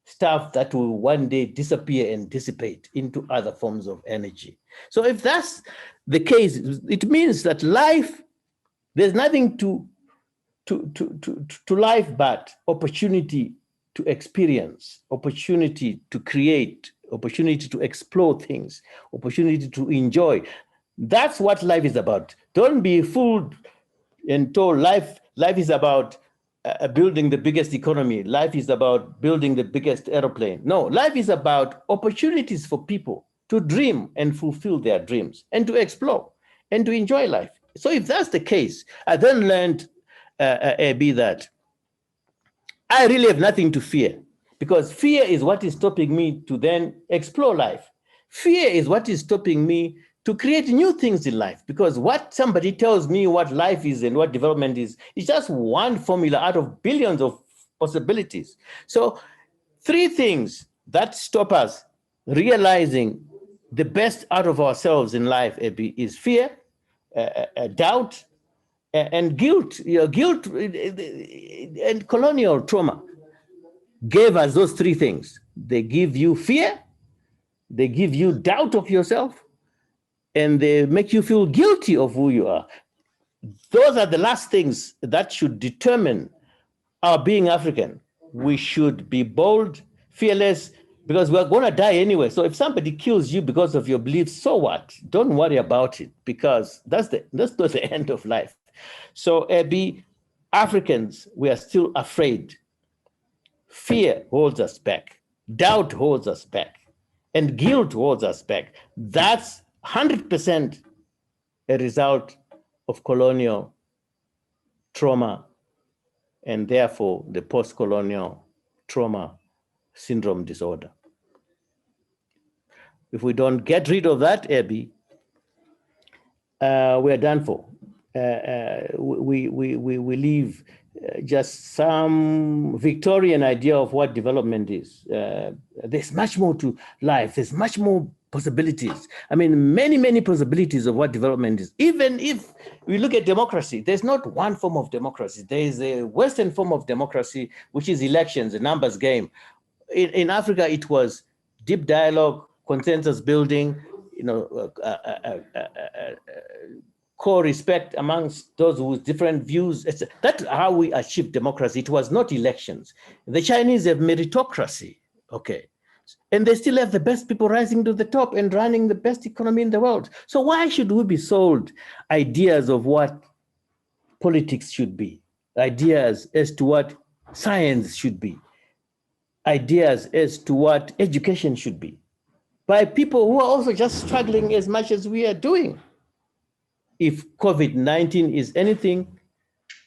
stuff that will one day disappear and dissipate into other forms of energy. So if that's the case, it means that life, there's nothing to life but opportunity to experience, opportunity to create, opportunity to explore things, opportunity to enjoy. That's what life is about. Don't be fooled and told life is about building the biggest economy. Life is about building the biggest airplane. No, life is about opportunities for people to dream and fulfill their dreams and to explore and to enjoy life. So if that's the case, I then learned, AB, that I really have nothing to fear, because fear is what is stopping me to then explore life. Fear is what is stopping me to create new things in life, because what somebody tells me what life is and what development is just one formula out of billions of possibilities. So 3 things that stop us realizing the best out of ourselves in life, Ebi, is fear, doubt, and guilt. Guilt and colonial trauma gave us those 3 things. They give you fear, they give you doubt of yourself, and they make you feel guilty of who you are. Those are the last things that should determine our being African. We should be bold, fearless, because we're going to die anyway. So if somebody kills you because of your beliefs, so what? Don't worry about it, because that's not the end of life. So Abby, Africans, we are still afraid. Fear holds us back. Doubt holds us back. And guilt holds us back. That's 100% a result of colonial trauma, and therefore the post-colonial trauma syndrome disorder. If we don't get rid of that, Abby, we're done for. We leave just some Victorian idea of what development is. There's much more to life. There's much more possibilities. I mean, many, many possibilities of what development is. Even if we look at democracy, there's not one form of democracy. There is a Western form of democracy, which is elections, a numbers game. In Africa, it was deep dialogue, consensus building, co-respect amongst those with different views. That's how we achieved democracy. It was not elections. The Chinese have meritocracy, okay? And they still have the best people rising to the top and running the best economy in the world. So why should we be sold ideas of what politics should be, ideas as to what science should be, ideas as to what education should be, by people who are also just struggling as much as we are doing? If COVID-19 is anything,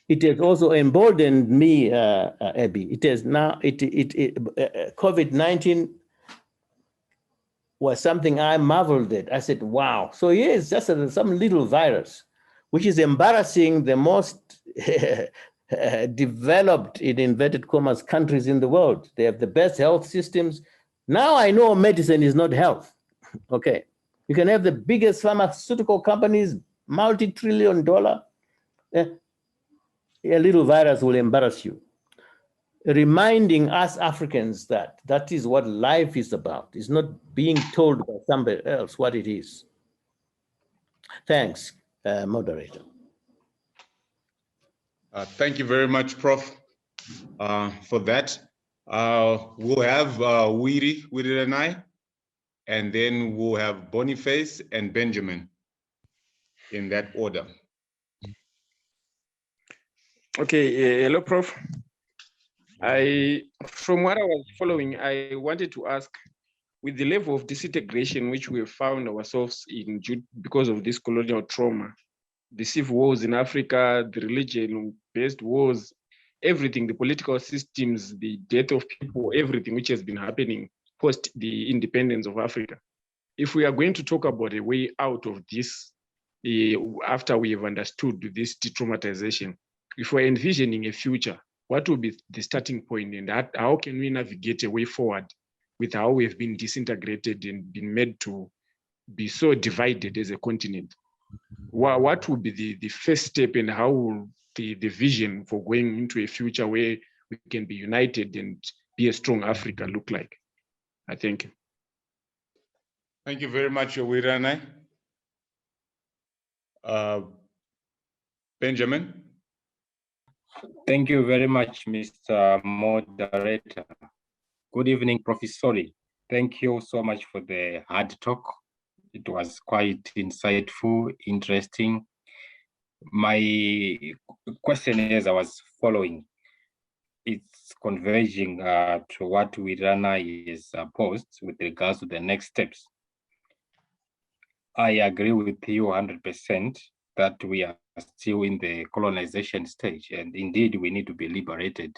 it has also emboldened me, Abby. It has now, COVID-19 was something I marveled at. I said, wow. So here is just some little virus, which is embarrassing the most developed, in inverted commas, countries in the world. They have the best health systems. Now I know medicine is not health, okay? You can have the biggest pharmaceutical companies, multi-trillion-dollar, a little virus will embarrass you, reminding us Africans that that is what life is about. It's not being told by somebody else what it is. Thanks, moderator. Thank you very much, Prof, for that. We'll have Wiri and I, and then we'll have Boniface and Benjamin in that order. Okay, hello, Prof. From what I was following, I wanted to ask, with the level of disintegration which we have found ourselves in because of this colonial trauma, the civil wars in Africa, the religion-based wars, everything, the political systems, the death of people, everything which has been happening post the independence of Africa. If we are going to talk about a way out of this, after we have understood this de-traumatization, if we're envisioning a future, what will be the starting point, and how can we navigate a way forward with how we've been disintegrated and been made to be so divided as a continent? What will be the first step, and how will the vision for going into a future where we can be united and be a strong Africa look like? I thank you. Thank you very much, Wiranai. Benjamin? Thank you very much, Mr. Moderator. Good evening, Professor. Thank you so much for the hard talk. It was quite insightful, interesting. My question is, I was following, it's converging to what Wirana is posed with regards to the next steps. I agree with you 100% that we are still in the colonization stage, and indeed we need to be liberated,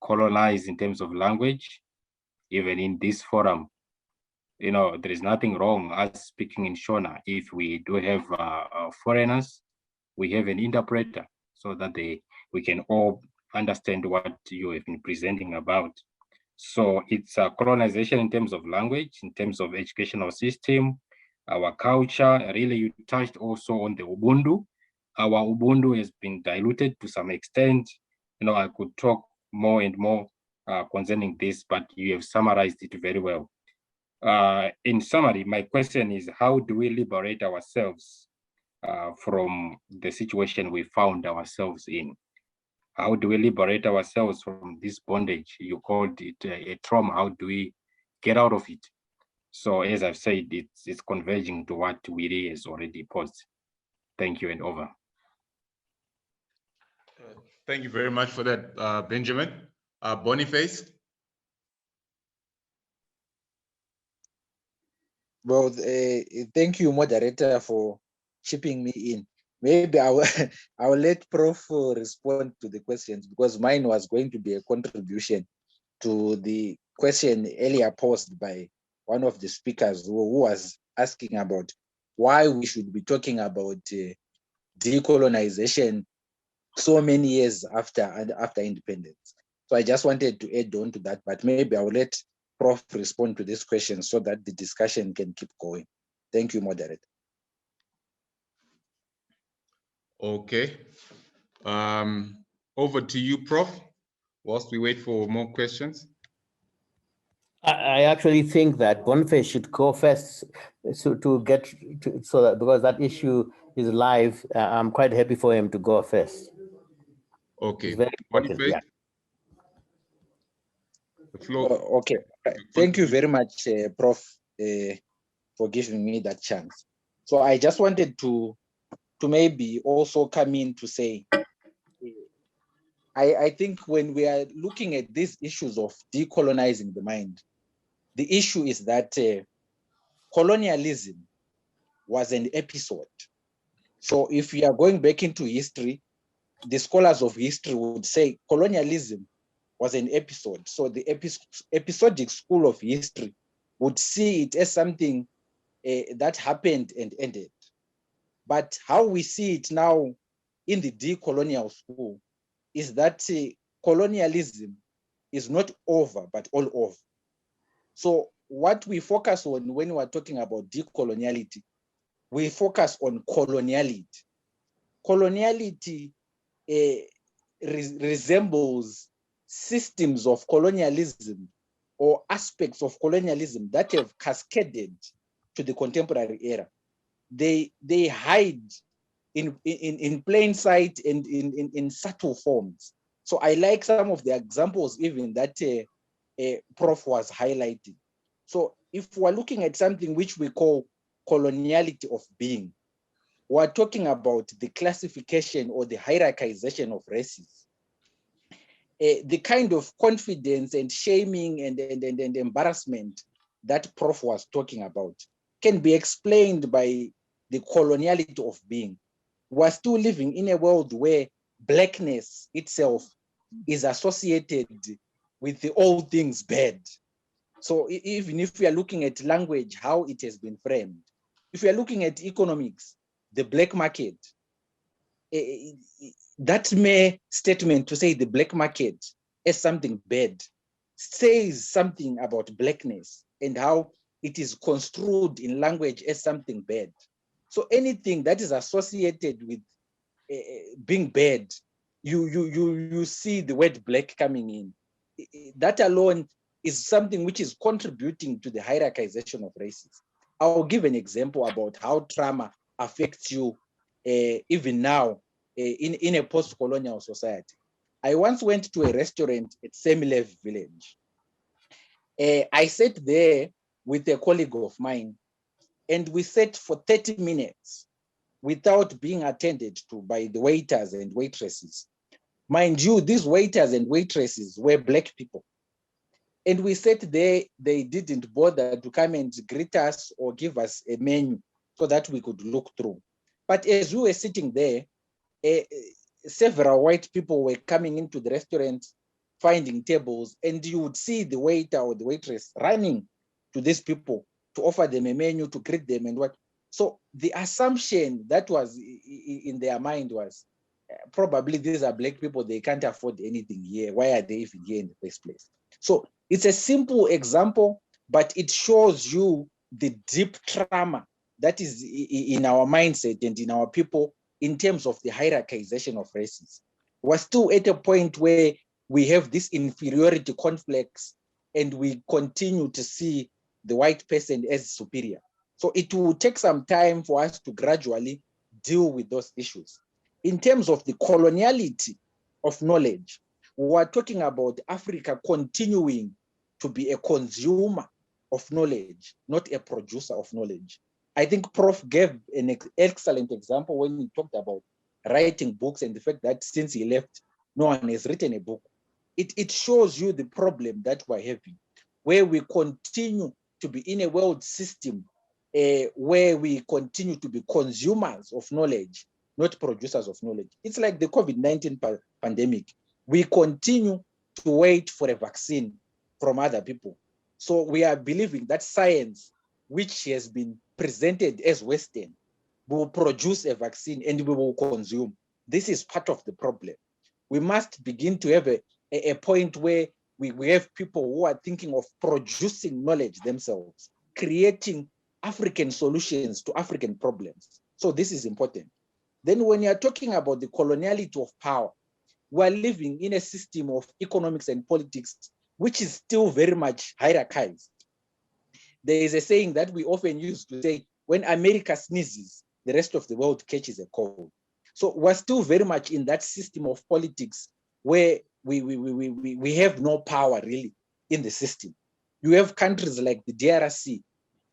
colonized in terms of language. Even in this forum, you know, there is nothing wrong us speaking in Shona. If we do have foreigners, we have an interpreter so that we can all understand what you have been presenting about. So it's a colonization in terms of language, in terms of educational system, our culture. Really, you touched also on the Ubuntu. Our Ubuntu has been diluted to some extent. You know, I could talk more and more concerning this, but you have summarized it very well. In summary, my question is, how do we liberate ourselves from the situation we found ourselves in? How do we liberate ourselves from this bondage? You called it a trauma. How do we get out of it? So as I've said, it's converging to what Wiri has already posed. Thank you, and over. Thank you very much for that, Benjamin. Boniface? Well, thank you, moderator, for chipping me in. Maybe I will, I will let Prof respond to the questions, because mine was going to be a contribution to the question earlier posed by one of the speakers who was asking about why we should be talking about decolonization so many years after independence. So I just wanted to add on to that, but maybe I will let Prof respond to this question so that the discussion can keep going. Thank you, moderator. Okay. Over to you, Prof, whilst we wait for more questions. I actually think that Boniface should go first, so so that, because that issue is live, I'm quite happy for him to go first. Okay. It's very important. Boniface, Yeah. the floor. Okay. Thank you very much, Prof, for giving me that chance. So I just wanted to maybe also come in to say, I think when we are looking at these issues of decolonizing the mind, the issue is that colonialism was an episode. So if we are going back into history, the scholars of history would say colonialism was an episode. So the episodic school of history would see it as something that happened and ended. But how we see it now in the decolonial school is that colonialism is not over, but all over. So what we focus on when we're talking about decoloniality, we focus on coloniality. Coloniality resembles systems of colonialism or aspects of colonialism that have cascaded to the contemporary era. They hide in plain sight and in subtle forms. So I like some of the examples even that Prof was highlighting. So if we're looking at something which we call coloniality of being, we're talking about the classification or the hierarchization of races. The kind of confidence and shaming and embarrassment that Prof was talking about can be explained by the coloniality of being. We're still living in a world where blackness itself is associated with the all things bad. So even if we are looking at language, how it has been framed, if we are looking at economics, the black market, that mere statement to say the black market as something bad says something about blackness and how it is construed in language as something bad. So anything that is associated with being bad, you see the word black coming in. That alone is something which is contributing to the hierarchization of races. I'll give an example about how trauma affects you even now in a post-colonial society. I once went to a restaurant at Semilev village. I sat there with a colleague of mine, and we sat for 30 minutes without being attended to by the waiters and waitresses. Mind you, these waiters and waitresses were black people. And we sat there, they didn't bother to come and greet us or give us a menu so that we could look through. But as we were sitting there, several white people were coming into the restaurant, finding tables, and you would see the waiter or the waitress running to these people to offer them a menu, to greet them and what. So the assumption that was in their mind was, probably these are black people, they can't afford anything here. Why are they even here in the first place? So it's a simple example, but it shows you the deep trauma that is in our mindset and in our people in terms of the hierarchization of races. We're still at a point where we have this inferiority complex and we continue to see the white person as superior. So it will take some time for us to gradually deal with those issues. In terms of the coloniality of knowledge, we're talking about Africa continuing to be a consumer of knowledge, not a producer of knowledge. I think Prof gave an excellent example when he talked about writing books and the fact that since he left, no one has written a book. It shows you the problem that we're having, where we continue to be in a world system where we continue to be consumers of knowledge, not producers of knowledge. It's like the COVID-19 pandemic. We continue to wait for a vaccine from other people. So we are believing that science, which has been presented as Western, will produce a vaccine and we will consume. This is part of the problem. We must begin to have a point where we have people who are thinking of producing knowledge themselves, creating African solutions to African problems. So this is important. Then when you're talking about the coloniality of power, we're living in a system of economics and politics, which is still very much hierarchized. There is a saying that we often use to say, when America sneezes, the rest of the world catches a cold. So we're still very much in that system of politics where we have no power really in the system. You have countries like the DRC.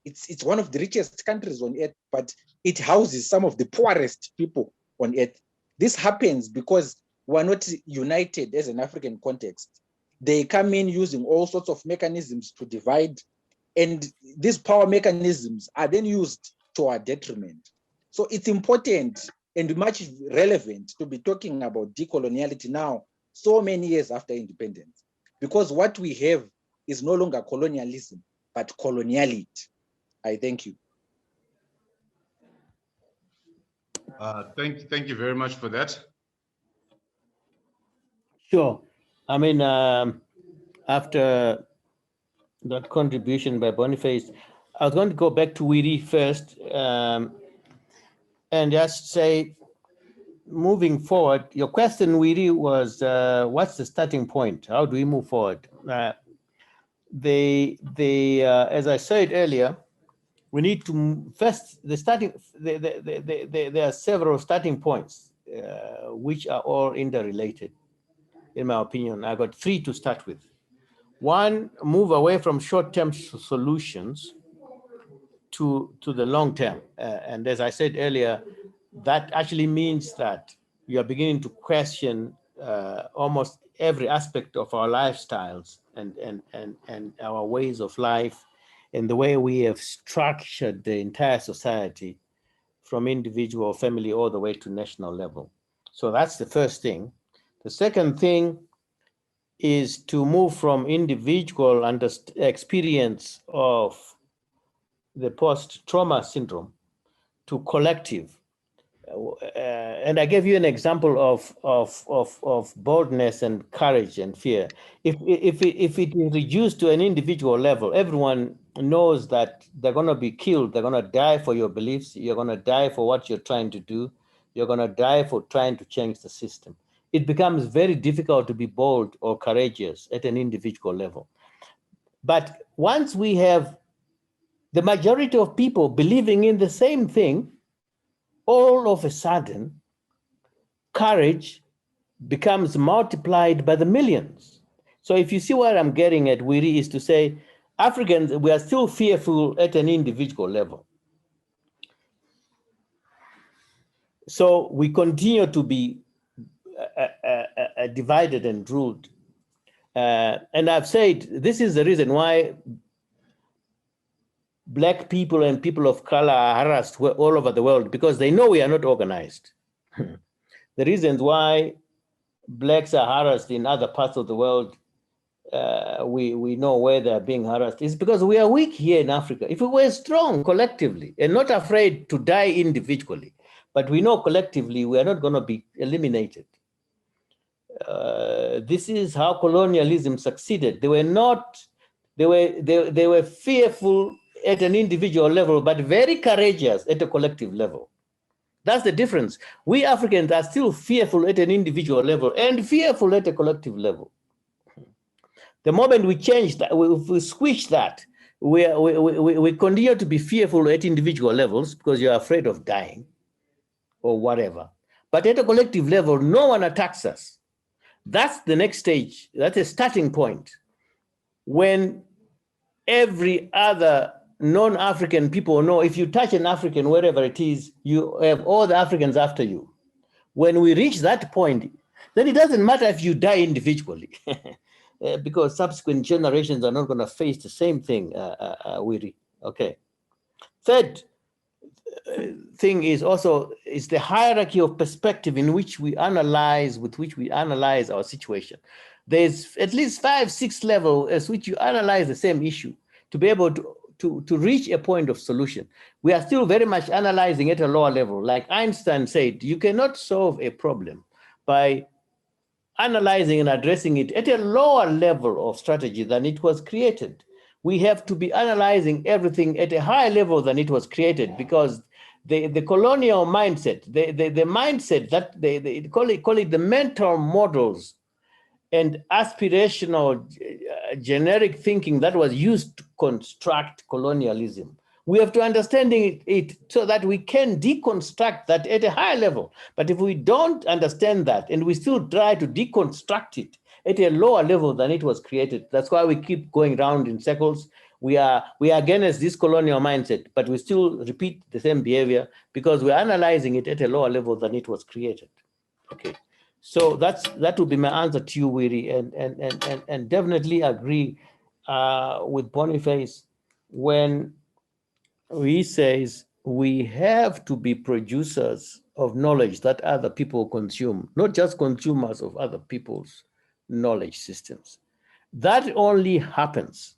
It's one of the richest countries on earth, but it houses some of the poorest people on earth. This happens because we're not united as an African context. They come in using all sorts of mechanisms to divide, and these power mechanisms are then used to our detriment. So it's important and much relevant to be talking about decoloniality now, so many years after independence, because what we have is no longer colonialism, but coloniality. I thank you. Thank you very much for that. Sure. I mean, after that contribution by Boniface, I was going to go back to Wiri first and just say, moving forward, your question, Wiri, was what's the starting point? How do we move forward? As I said earlier, we need to first, there are several starting points which are all interrelated, in my opinion. I got three to start with. One, move away from short-term solutions to the long term. And as I said earlier, that actually means that you are beginning to question almost every aspect of our lifestyles and our ways of life and the way we have structured the entire society from individual, family, all the way to national level. So that's the first thing. The second thing is to move from individual experience of the post-trauma syndrome to collective. And I gave you an example of boldness and courage and fear. If it is reduced to an individual level, everyone knows that they're going to be killed. They're going to die for your beliefs. You're going to die for what you're trying to do. You're going to die for trying to change the system. It becomes very difficult to be bold or courageous at an individual level. But once we have the majority of people believing in the same thing, all of a sudden, courage becomes multiplied by the millions. So if you see what I'm getting at, Wiri, is to say, Africans, we are still fearful at an individual level. So we continue to be divided and ruled. And I've said, this is the reason why Black people and people of color are harassed all over the world, because they know we are not organized. The reasons why Blacks are harassed in other parts of the world, we know where they're being harassed, is because we are weak here in Africa. If we were strong collectively and not afraid to die individually, but we know collectively we are not going to be eliminated. This is how colonialism succeeded. They were fearful at an individual level, but very courageous at a collective level. That's the difference. We Africans are still fearful at an individual level and fearful at a collective level. The moment we change that, we switch that, we continue to be fearful at individual levels because you're afraid of dying or whatever. But at a collective level, no one attacks us. That's the next stage. That's a starting point. When every other non-African people know, if you touch an African, wherever it is, you have all the Africans after you. When we reach that point, then it doesn't matter if you die individually, because subsequent generations are not going to face the same thing, Wiri. Okay. Third thing is also the hierarchy of perspective in which we analyze, with which we analyze our situation. There's at least 5, 6 levels as which you analyze the same issue to be able to reach a point of solution. We are still very much analyzing at a lower level. Like Einstein said, you cannot solve a problem by analyzing and addressing it at a lower level of strategy than it was created. We have to be analyzing everything at a higher level than it was created, because the colonial mindset, the mindset that they call it the mental models and aspirational generic thinking that was used to construct colonialism. We have to understand it so that we can deconstruct that at a higher level. But if we don't understand that and we still try to deconstruct it at a lower level than it was created, that's why we keep going round in circles. We are against this colonial mindset, but we still repeat the same behavior because we're analyzing it at a lower level than it was created. Okay. So that would be my answer to you, Wiri, and definitely agree with Boniface when he says we have to be producers of knowledge that other people consume, not just consumers of other people's knowledge systems. That only happens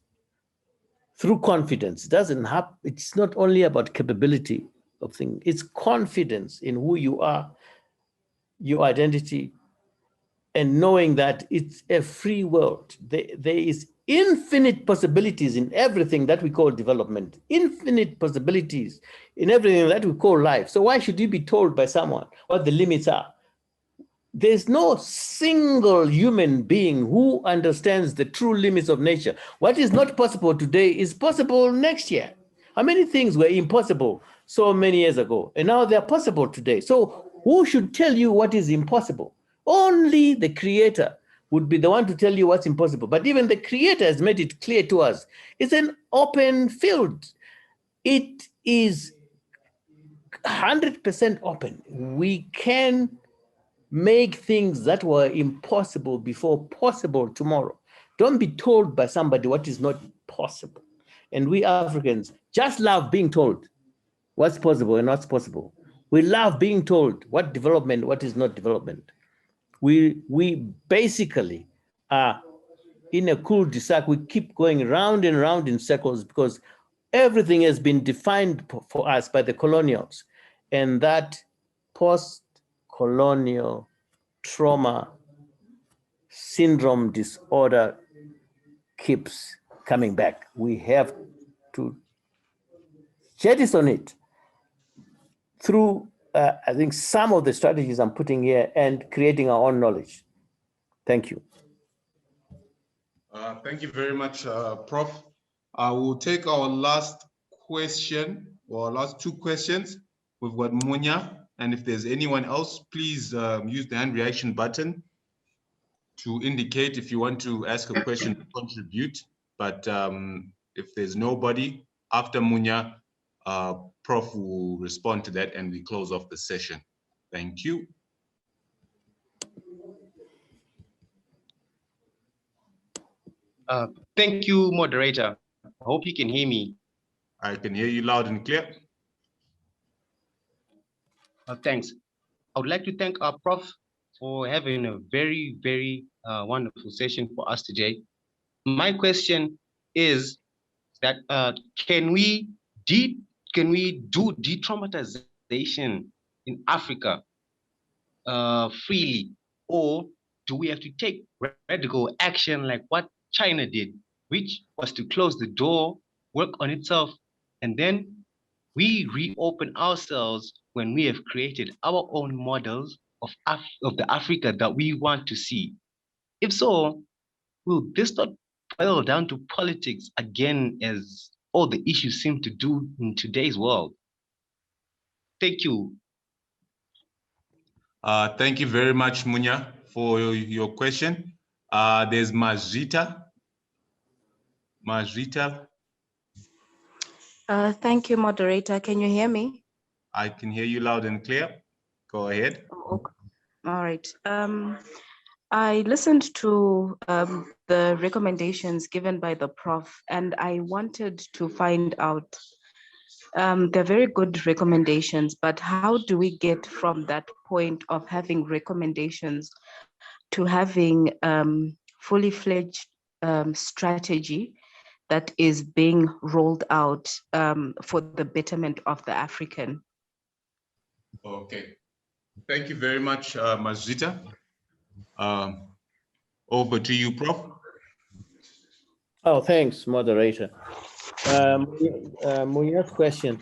through confidence. It doesn't happen. It's not only about capability of things. It's confidence in who you are, your identity, and knowing that it's a free world. There is infinite possibilities in everything that we call development, infinite possibilities in everything that we call life. So why should you be told by someone what the limits are? There's no single human being who understands the true limits of nature. What is not possible today is possible next year. How many things were impossible so many years ago, and now they're possible today? So who should tell you what is impossible? Only the Creator would be the one to tell you what's impossible. But even the Creator has made it clear to us. It's an open field. It is 100% open. We can make things that were impossible before possible tomorrow. Don't be told by somebody what is not possible. And we Africans just love being told what's possible and what's possible. We love being told what development, what is not development. We basically are in a cul-de-sac. We keep going round and round in circles because everything has been defined for us by the colonials. And that post-colonial trauma syndrome disorder keeps coming back. We have to jettison it through, I think, some of the strategies I'm putting here and creating our own knowledge. Thank you. Thank you very much, Prof. I will take our last question, or last two questions. We've got Munya, and if there's anyone else, please use the hand reaction button to indicate if you want to ask a question to contribute. But if there's nobody, after Munya, Prof will respond to that and we close off the session. Thank you. Thank you, moderator. I hope you can hear me. I can hear you loud and clear. Thanks. I would like to thank our Prof for having a very, very wonderful session for us today. My question is that can we do de-traumatization in Africa freely, or do we have to take radical action like what China did, which was to close the door, work on itself, and then we reopen ourselves when we have created our own models of the Africa that we want to see? If so, will this not boil down to politics again, as all the issues seem to do in today's world? Thank you. Thank you very much, Munya, for your question. There's Majita. Majita. Thank you, moderator. Can you hear me? I can hear you loud and clear. Go ahead. Oh, okay. All right. I listened to the recommendations given by the Prof, and I wanted to find out, they're very good recommendations, but how do we get from that point of having recommendations to having fully fledged strategy that is being rolled out for the betterment of the African? Okay. Thank you very much, Majita. Over to you, Prof. Oh, thanks, moderator. Munya's question.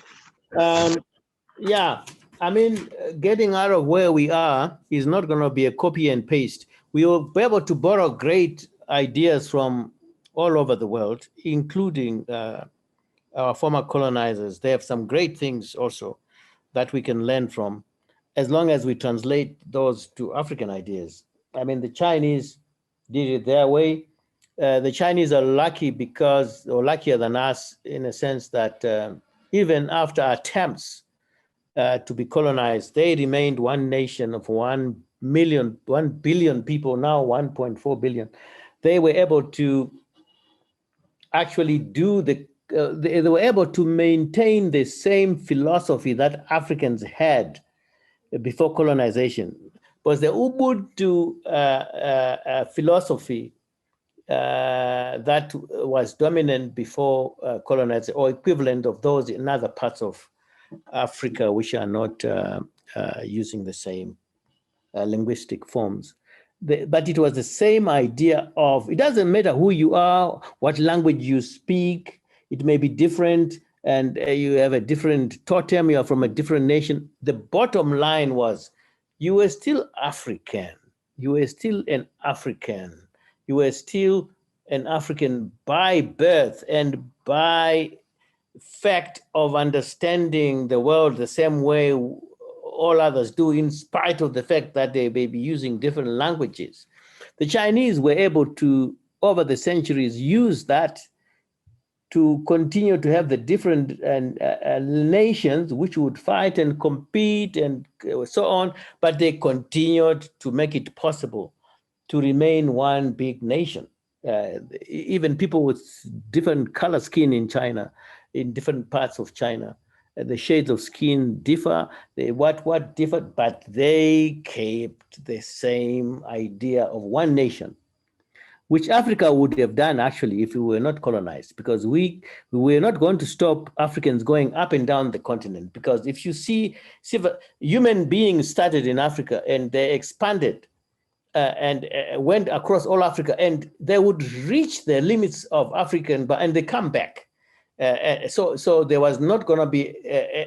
Yeah, I mean, getting out of where we are is not going to be a copy and paste. We will be able to borrow great ideas from all over the world, including our former colonizers. They have some great things also that we can learn from, as long as we translate those to African ideas. I mean, the Chinese did it their way. The Chinese are lucky because, or luckier than us, in a sense that even after attempts to be colonized, they remained one nation of 1 billion people, now 1.4 billion. They were able to actually do they were able to maintain the same philosophy that Africans had before colonization. But the Ubuntu philosophy that was dominant before colonization, or equivalent of those in other parts of Africa, which are not using the same linguistic forms. But it was the same idea of, it doesn't matter who you are, what language you speak, it may be different, and you have a different totem, you are from a different nation. The bottom line was, you were still African. You were still an African. You were still an African by birth and by fact of understanding the world the same way all others do, in spite of the fact that they may be using different languages. The Chinese were able to, over the centuries, use that to continue to have the different nations which would fight and compete and so on, but they continued to make it possible to remain one big nation. Even people with different color skin in China, in different parts of China, the shades of skin differ, what differed, but they kept the same idea of one nation. which Africa would have done actually if we were not colonized, because we were not going to stop Africans going up and down the continent. Because if you see human beings started in Africa and they expanded and went across all Africa, and they would reach the limits of African, and they come back. So there was not going to be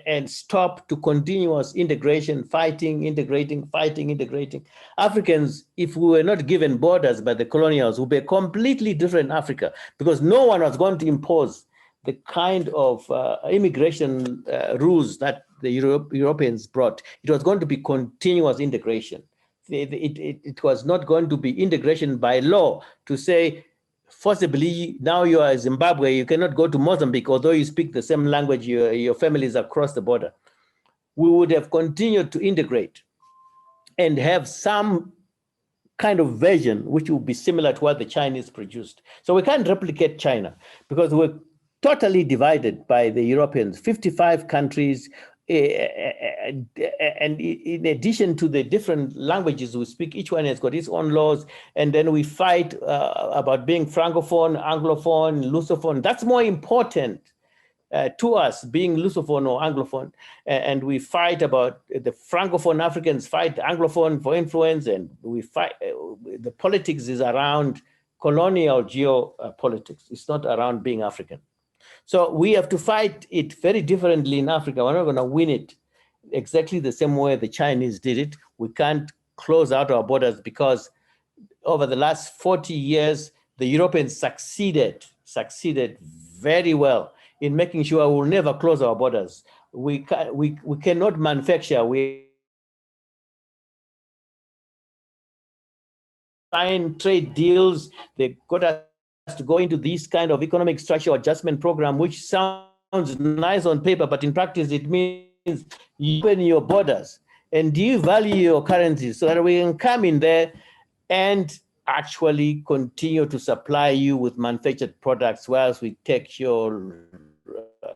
a stop to continuous integration, fighting, integrating, fighting, integrating. Africans, if we were not given borders by the colonials, would be a completely different Africa, because no one was going to impose the kind of immigration rules that the Europeans brought. It was going to be continuous integration. It was not going to be integration by law to say, forcibly, now you are Zimbabwe, you cannot go to Mozambique, although you speak the same language, your family is across the border. We would have continued to integrate and have some kind of version which would be similar to what the Chinese produced. So we can't replicate China because we're totally divided by the Europeans, 55 countries, and in addition to the different languages we speak, each one has got its own laws, and then we fight about being Francophone, Anglophone, Lusophone. That's more important to us, being Lusophone or Anglophone, and we fight about the Francophone Africans fight Anglophone for influence, and we fight, the politics is around colonial geopolitics. It's not around being African. So we have to fight it very differently in Africa. We're not going to win it exactly the same way the Chinese did it. We can't close out our borders because over the last 40 years, the Europeans succeeded very well in making sure we'll never close our borders. We cannot manufacture. We sign trade deals. They got us to go into this kind of economic structure adjustment program, which sounds nice on paper, but in practice, it means you open your borders and devalue your currency so that we can come in there and actually continue to supply you with manufactured products whilst we take your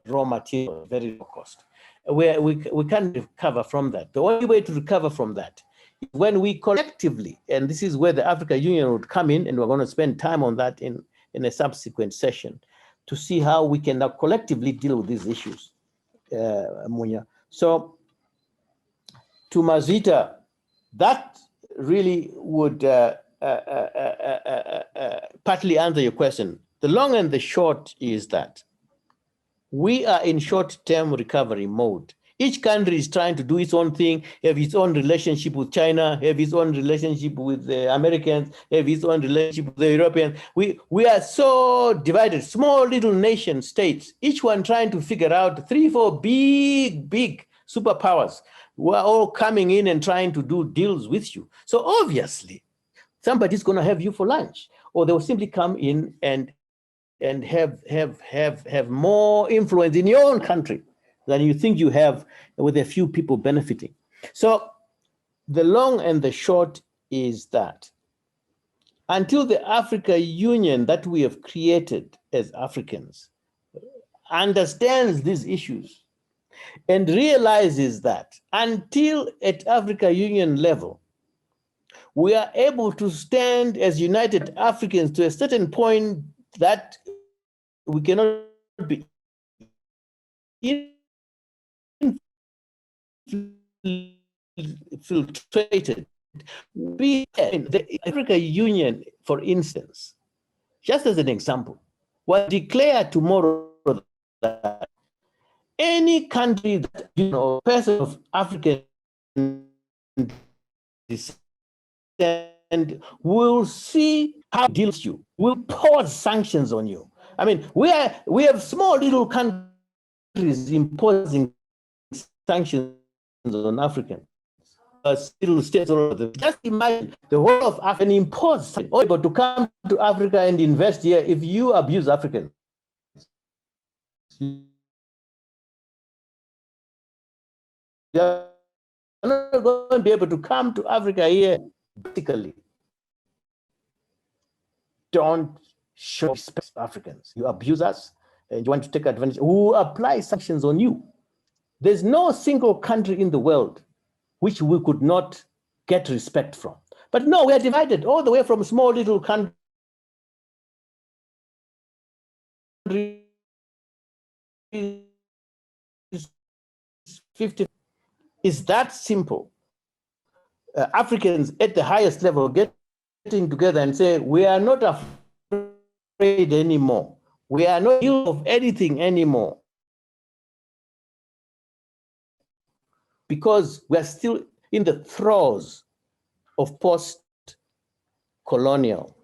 raw material at very low cost. We can't recover from that. The only way to recover from that is when we collectively, and this is where the African Union would come in, and we're going to spend time on that in a subsequent session, to see how we can now collectively deal with these issues, Munya. So to Mazita, that really would partly answer your question. The long and the short is that we are in short-term recovery mode. Each country is trying to do its own thing, have its own relationship with China, have its own relationship with the Americans, have its own relationship with the Europeans. We are so divided, small little nation states, each one trying to figure out 3, 4 big superpowers who are all coming in and trying to do deals with you. So obviously, somebody's going to have you for lunch, or they'll simply come in and have more influence in your own country than you think you have, with a few people benefiting. So the long and the short is that until the African Union that we have created as Africans understands these issues and realizes that until at African Union level, we are able to stand as united Africans to a certain point that we cannot be infiltrated. The African Union, for instance, just as an example, will declare tomorrow that any country that, person of African descent will see how it deals with you, will pause sanctions on you. I mean, we have small little countries imposing sanctions on Africans. Little states all over the, just imagine the whole of Africa impose able to come to Africa and invest here if you abuse Africans. You're not going to be able to come to Africa here basically. Don't show respect to Africans. You abuse us and you want to take advantage. We will apply sanctions on you. There's no single country in the world which we could not get respect from. But no, we are divided all the way from small little countries 50. It's that simple. Africans at the highest level getting together and say, we are not afraid anymore. We are not ill of anything anymore. Because we are still in the throes of post-colonial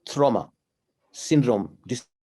trauma, syndrome,